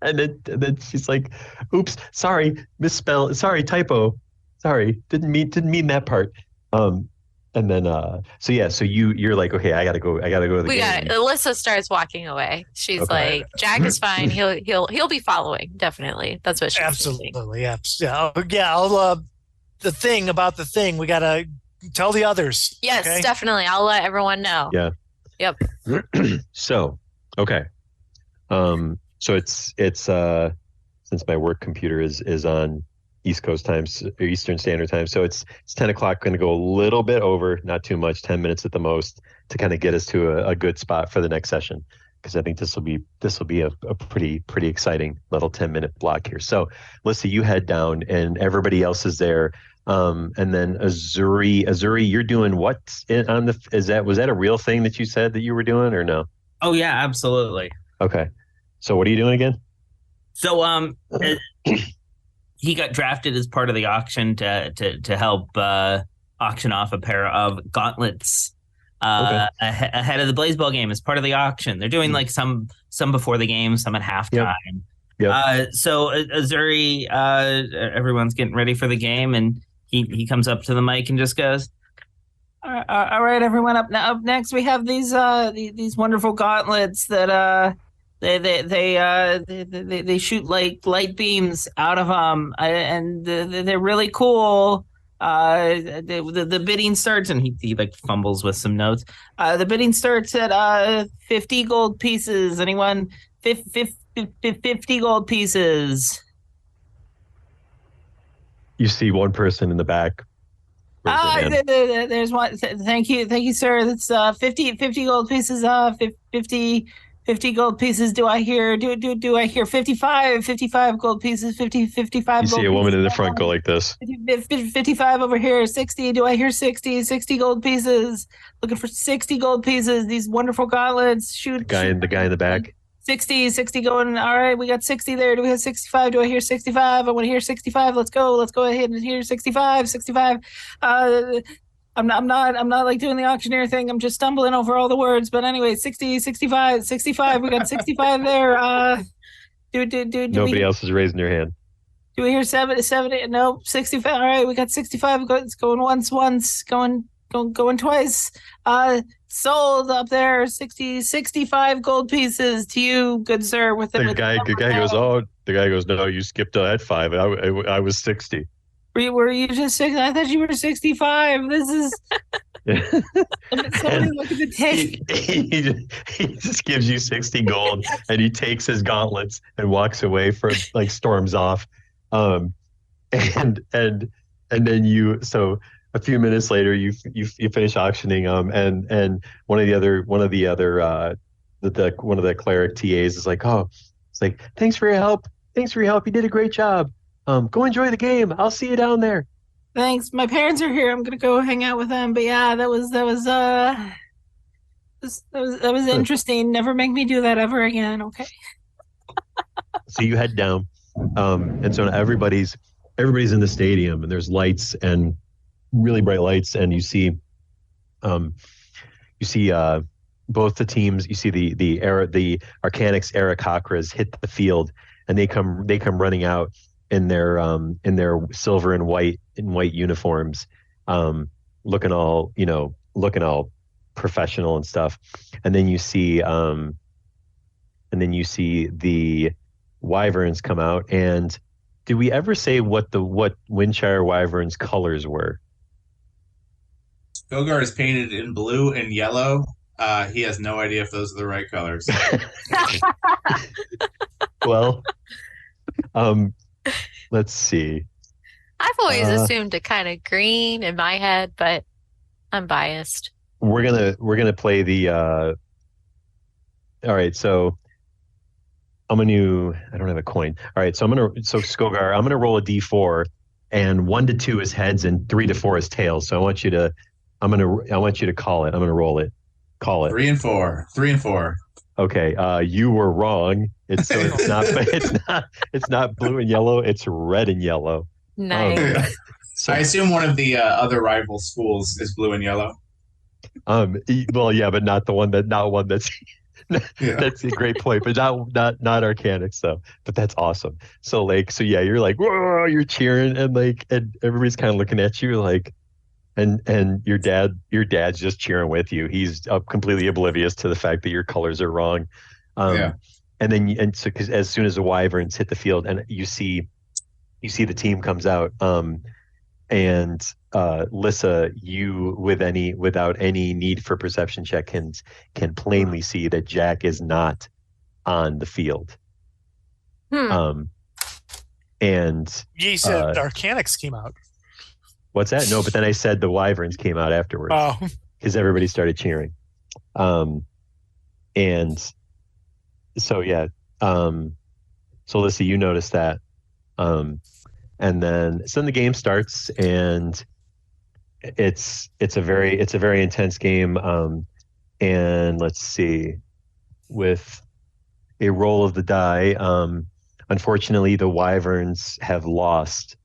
then she's like, oops, sorry, misspell, sorry, typo, sorry, didn't mean that part. And then so you're like, okay, I gotta go to the game. Lissa starts walking away. She's like, Jack is fine. He'll be following, definitely. That's what she's absolutely thinking. Yeah. I'll the thing about the thing, we gotta tell the others. Yes, okay? Definitely. I'll let everyone know. Yeah. Yep. So okay. So it's since my work computer is on East Coast times, Eastern Standard Time, so it's 10 o'clock. Going to go a little bit over, not too much, 10 minutes at the most, to kind of get us to a good spot for the next session, because I think this will be a pretty exciting little 10-minute block here. So Lissa, you head down, and everybody else is there. And then Azuri, you're doing what on was that a real thing that you said that you were doing, or no? Oh yeah, absolutely. Okay. So what are you doing again? So he got drafted as part of the auction to help auction off a pair of gauntlets ahead of the Blazeball game as part of the auction. They're doing like some before the game, some at halftime. Yep. So Azuri, everyone's getting ready for the game, and he comes up to the mic and just goes, all right, everyone, up next we have these wonderful gauntlets that they shoot like light beams out of them, and they're really cool. The bidding starts, and he like fumbles with some notes. The bidding starts at 50 gold pieces. Anyone? 50 gold pieces. You see one person in the back. There's one. Thank you, sir. That's 50 gold pieces. 50 gold pieces. Do I hear 55 gold pieces? 55 You see a woman in the front go like this. 55 over here. 60. Do I hear 60 gold pieces? Looking for 60 gold pieces. These wonderful gauntlets. Shoot. The guy in the back. 60 going. All right, we got 60 there. Do we have 65? Do I hear 65? I want to hear 65. Let's go ahead and hear 65. I'm not like doing the auctioneer thing. I'm just stumbling over all the words. But anyway, 60, 65. We got 65 there. Nobody else is raising their hand. Do we hear 70? No, 65. All right, we got 65. It's going once, going twice. Sold up there. 65 gold pieces to you, good sir. The guy goes, no, you skipped at 5. I was 60. Were you just 60? I thought you were 65. This is. Somebody look at the tape. He just gives you 60 gold, and he takes his gauntlets and walks away like storms off. And then so a few minutes later you finish auctioning and one of the cleric TAs is like, oh, it's like, thanks for your help, you did a great job, go enjoy the game, I'll see you down there. Thanks, my parents are here, I'm gonna go hang out with them. But yeah, that was interesting. Never make me do that ever again. Okay. So you head down, and so everybody's in the stadium, and there's lights and really bright lights, and you see both the teams. You see the Arcanics Aarakocras hit the field, and they come running out in their silver and white uniforms, looking all professional and stuff. And then you see the Wyverns come out. And did we ever say what Windshire Wyverns colors were? Skogar is painted in blue and yellow. He has no idea if those are the right colors. Well, let's see. I've always assumed a kind of green in my head, but I'm biased. We're gonna play the. All right, so I don't have a coin. All right, so Skogar, I'm gonna roll a d4, and 1 to 2 is heads, and 3 to 4 is tails. So I want you to call it. I'm gonna roll it. Call it. 3 and 4. 3 and 4. Okay, you were wrong. It's not blue and yellow. It's red and yellow. Nice. So I assume one of the other rival schools is blue and yellow. Well, yeah, but not one that's. Yeah. That's a great point, but not Arcanics though. But that's awesome. So yeah, you're like, whoa, you're cheering, and everybody's kind of looking at you like, and your dad's just cheering with you. He's completely oblivious to the fact that your colors are wrong. Yeah. Because as soon as the Wyverns hit the field, and you see the team comes out, and Lissa, you without any need for perception check can plainly see that Jack is not on the field. And you said Arcanics came out. What's that? No, but then I said the Wyverns came out afterwards. Oh, because everybody started cheering. And so yeah, so Lissa, you noticed that. And then the game starts, and it's a very intense game. And let's see, with a roll of the die, unfortunately the Wyverns have lost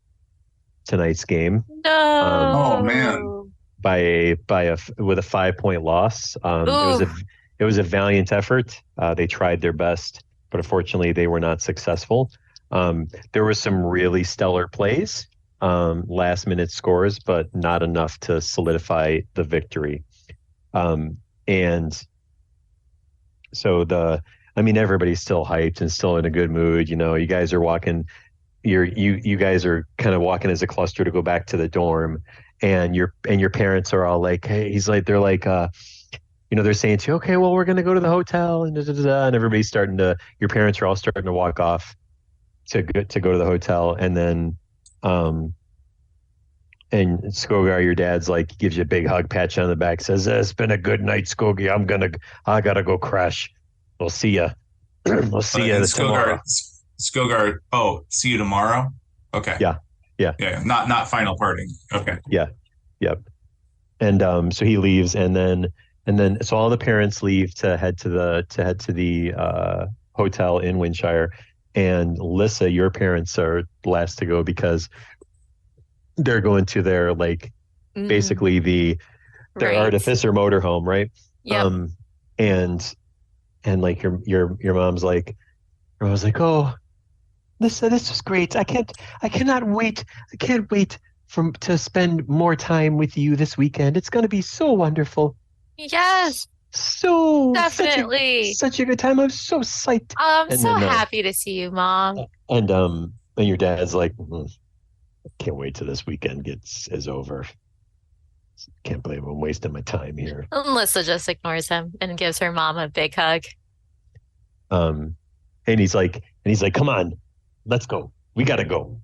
tonight's game. No. Oh man. With a 5-point loss. It was a valiant effort. They tried their best, but unfortunately they were not successful. There were some really stellar plays, last minute scores, but not enough to solidify the victory. And so everybody's still hyped and still in a good mood. You guys are walking you guys are kind of walking as a cluster to go back to the dorm, and your parents are all like, hey, they're like, they're saying to you, okay, well, we're gonna go to the hotel, and and everybody's your parents are all starting to walk off to go to the hotel, and then and Skogar, your dad's like, gives you a big hug, pat you on the back, says, it's been a good night, Skogie. I gotta go crash. We'll see ya. We'll see ya tomorrow. Skogar, see you tomorrow? Okay. Yeah. Not final parting. Okay. Yeah. Yep. And so he leaves, and then so all the parents leave to head to the hotel in Windshire, and Lissa, your parents are last to go because they're going to their basically their Right. artificer motorhome, right? Yep. And like your mom's like, I was like, oh, this is great. I can't wait to spend more time with you this weekend. It's going to be so wonderful. Yes, So definitely. such a good time. I'm so psyched. I'm And so then, happy to see you, Mom. And your dad's like, can't wait till this weekend is over. Can't believe I'm wasting my time here. And Lissa just ignores him and gives her mom a big hug. And he's like, come on, let's go. We gotta go.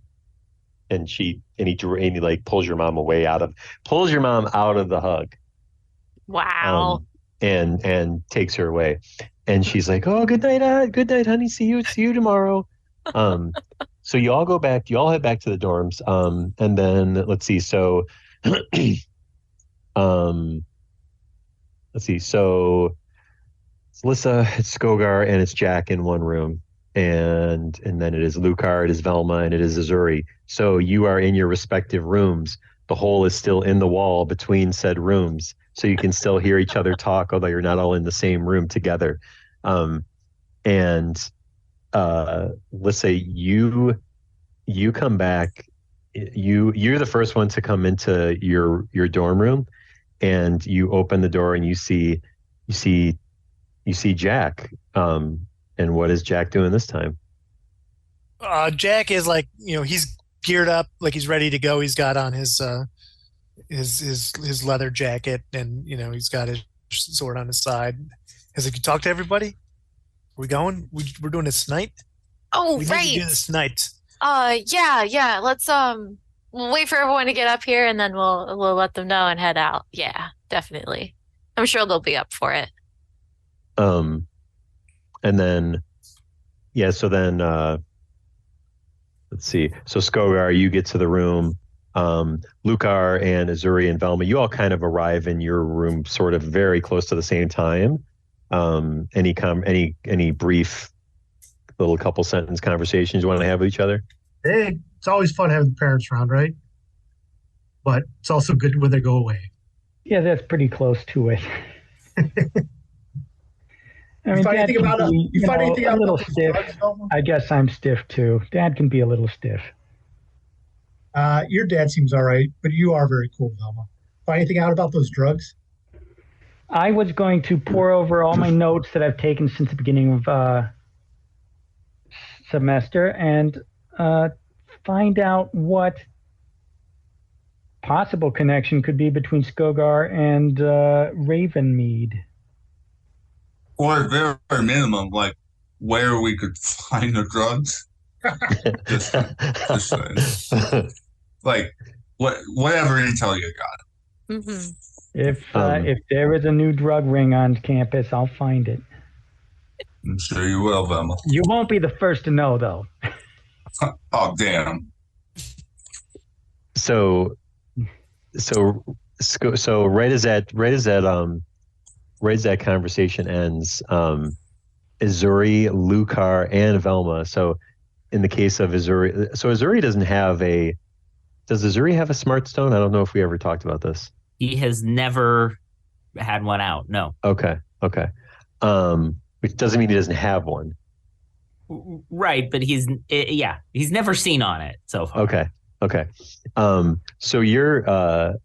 And he like pulls your mom out of the hug. Wow. And takes her away. And she's like, oh, good night, honey. See you tomorrow. So you all head back to the dorms. And then let's see. So, So it's Lissa, it's Skogar, and it's Jack in one room. And then it is Lukar, it is Velma, and it is Azuri. So you are in your respective rooms. The hole is still in the wall between said rooms. So you can still hear each other talk, although you're not all in the same room together. Lissa, you come back. You're the first one to come into your dorm room, and you open the door and you see Jack. And what is Jack doing this time? Jack is like, he's geared up, like he's ready to go. He's got on his leather jacket, and he's got his sword on his side. He's like, you talk to everybody? Are we going? We're doing this tonight? Oh, we right. need to do this tonight. Yeah. Let's we'll wait for everyone to get up here, and then we'll let them know and head out. Yeah, definitely. I'm sure they'll be up for it. And then, so then, let's see. So Skogar, you get to the room. Lukar and Azuri and Velma, you all kind of arrive in your room sort of very close to the same time. Any brief little couple sentence conversations you want to have with each other? Hey, it's always fun having the parents around, right? But it's also good when they go away. Yeah, that's pretty close to it. I mean, You find Dad anything can about be, you find anything a out little about those stiff. drugs, Velma? I guess I'm stiff too. Dad can be a little stiff. Your dad seems all right, but you are very cool, Velma. Find anything out about those drugs? I was going to pour over all my notes that I've taken since the beginning of semester and find out what possible connection could be between Skogar and Ravenmead. Or at very minimum, like where we could find the drugs. just like whatever intel you got. Mm-hmm. If there is a new drug ring on campus, I'll find it. I'm sure you will, Velma. You won't be the first to know, though. Oh, damn. So right as that conversation ends, Azuri, Lukar, and Velma. So in the case of Azuri, so Azuri does Azuri have a smart stone? I don't know if we ever talked about this. He has never had one out. No. Okay. Which doesn't mean he doesn't have one. Right, but he's never seen on it so far. Okay. So you're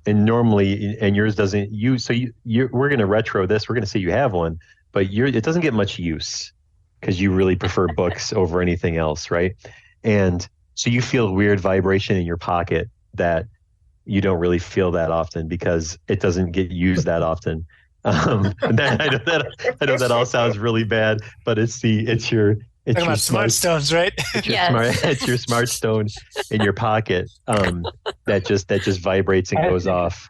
and normally, and yours doesn't we're going to retro this. We're going to say you have one, but it doesn't get much use because you really prefer books over anything else, right? And so you feel a weird vibration in your pocket that you don't really feel that often because it doesn't get used that often. I know that all sounds really bad, but it's your Talking about smart stones, right? It's your smart stone in your pocket that just vibrates and goes off.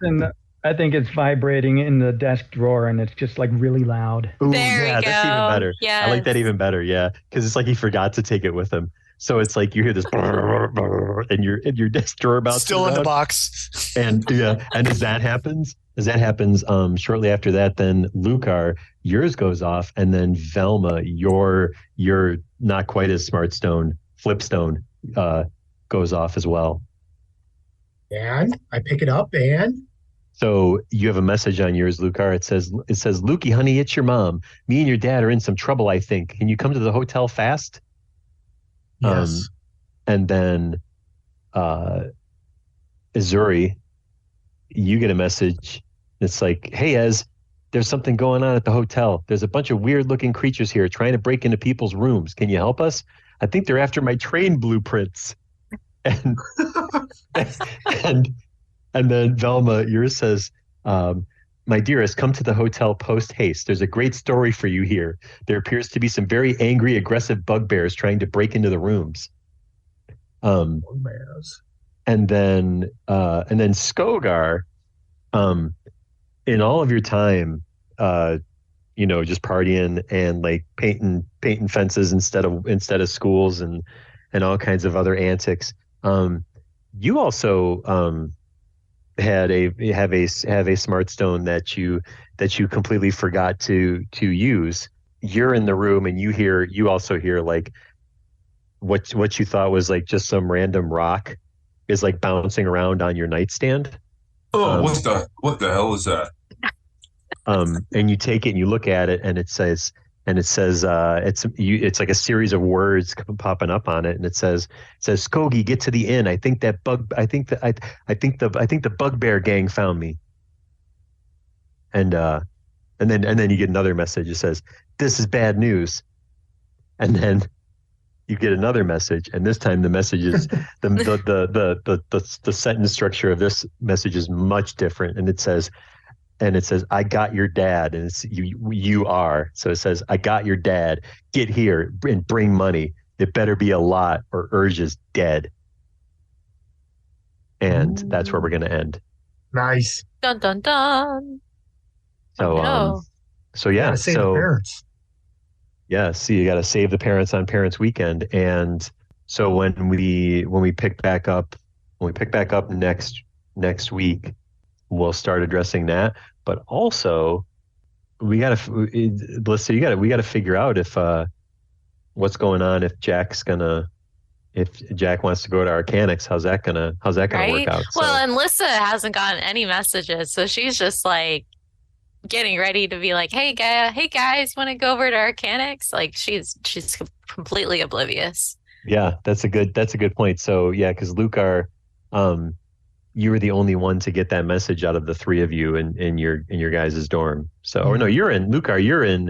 I think it's vibrating in the desk drawer, and it's just like really loud. Ooh, There we that's even go. better. Yes. I like that even better. Yeah, because it's like he forgot to take it with him. So it's like you hear this and your desk drawer bounces Still in the around. box. And as that happens, shortly after that, then Lucar, yours goes off, and then Velma, your not quite as smart stone, flip stone, goes off as well. And I pick it up, and so you have a message on yours, Lucar. It says, Lukey, honey, it's your mom. Me and your dad are in some trouble, I think. Can you come to the hotel fast? yes. And then Azuri, you get a message. It's like, hey, Ez, there's something going on at the hotel. There's a bunch of weird looking creatures here trying to break into people's rooms. Can you help us? I think they're after my train blueprints. And and then Velma, yours says, my dearest, come to the hotel post haste. There's a great story for you here. There appears to be some very angry, aggressive bugbears trying to break into the rooms. And then Skogar, in all of your time, just partying and like painting fences instead of schools and all kinds of other antics. You also have a smart stone that you completely forgot to use. You're in the room and you also hear like what you thought was like just some random rock is like bouncing around on your nightstand. Oh, what the hell is that? And you take it and you look at it and it says it's like a series of words popping up on it, and it says Skogi, get to the inn. I think the bugbear gang found me. And then you get another message. It says, this is bad news. And then you get another message, and this time the message is the sentence structure of this message is much different, and it says, I got your dad, and it's you are. So it says, I got your dad. Get here and bring money. It better be a lot, or Urge is dead. And that's where we're going to end. Nice. Dun dun dun. So No. so yeah, Save the parents. yeah. So you got to save the parents on Parents Weekend, and so when we pick back up next week, we'll start addressing that. But also, we gotta figure out if what's going on if Jack wants to go to Arcanics. How's that gonna work out? Well, and Lissa hasn't gotten any messages, so she's just like getting ready to be like, hey guys, want to go over to Arcanics? Like she's completely oblivious. Yeah, that's a good point. So yeah, because Lucar, you were the only one to get that message out of the three of you in your guys' dorm. So, or no, Lucar, you're in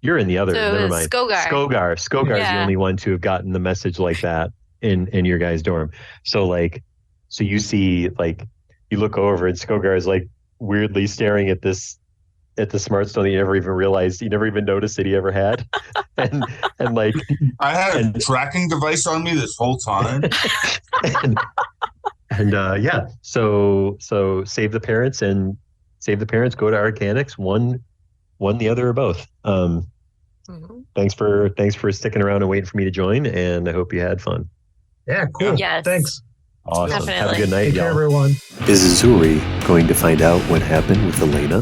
the other. So never mind. Skogar is the only one to have gotten the message like that in your guys' dorm. So you see, like, you look over and Skogar is like weirdly staring at the smart stone that you never even noticed that he ever had. and like, I had a tracking device on me this whole time. And yeah, so save the parents, go to Arcanics, one, the other, or both. Thanks for sticking around and waiting for me to join, and I hope you had fun. Yeah, cool. Yes. Thanks. Awesome. Definitely. Have a good night, Take care, y'all. everyone. Is Azuri going to find out what happened with Elena?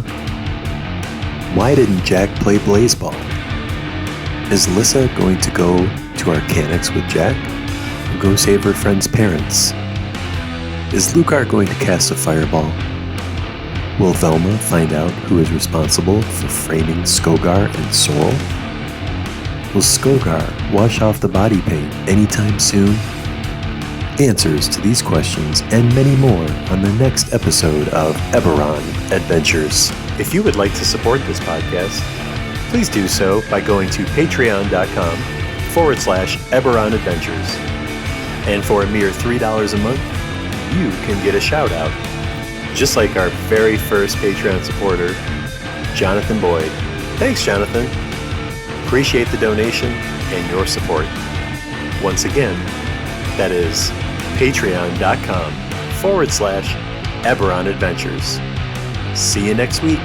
Why didn't Jack play Blazeball? Is Lissa going to go to Arcanics with Jack or go save her friend's parents? Is Lucar going to cast a fireball? Will Velma find out who is responsible for framing Skogar and Sorrel? Will Skogar wash off the body paint anytime soon? Answers to these questions and many more on the next episode of Eberron Adventures. If you would like to support this podcast, please do so by going to patreon.com/Eberron Adventures. And for a mere $3 a month, you can get a shout out. Just like our very first Patreon supporter, Jonathan Boyd. Thanks, Jonathan. Appreciate the donation and your support. Once again, that is patreon.com/Eberron Adventures. See you next week.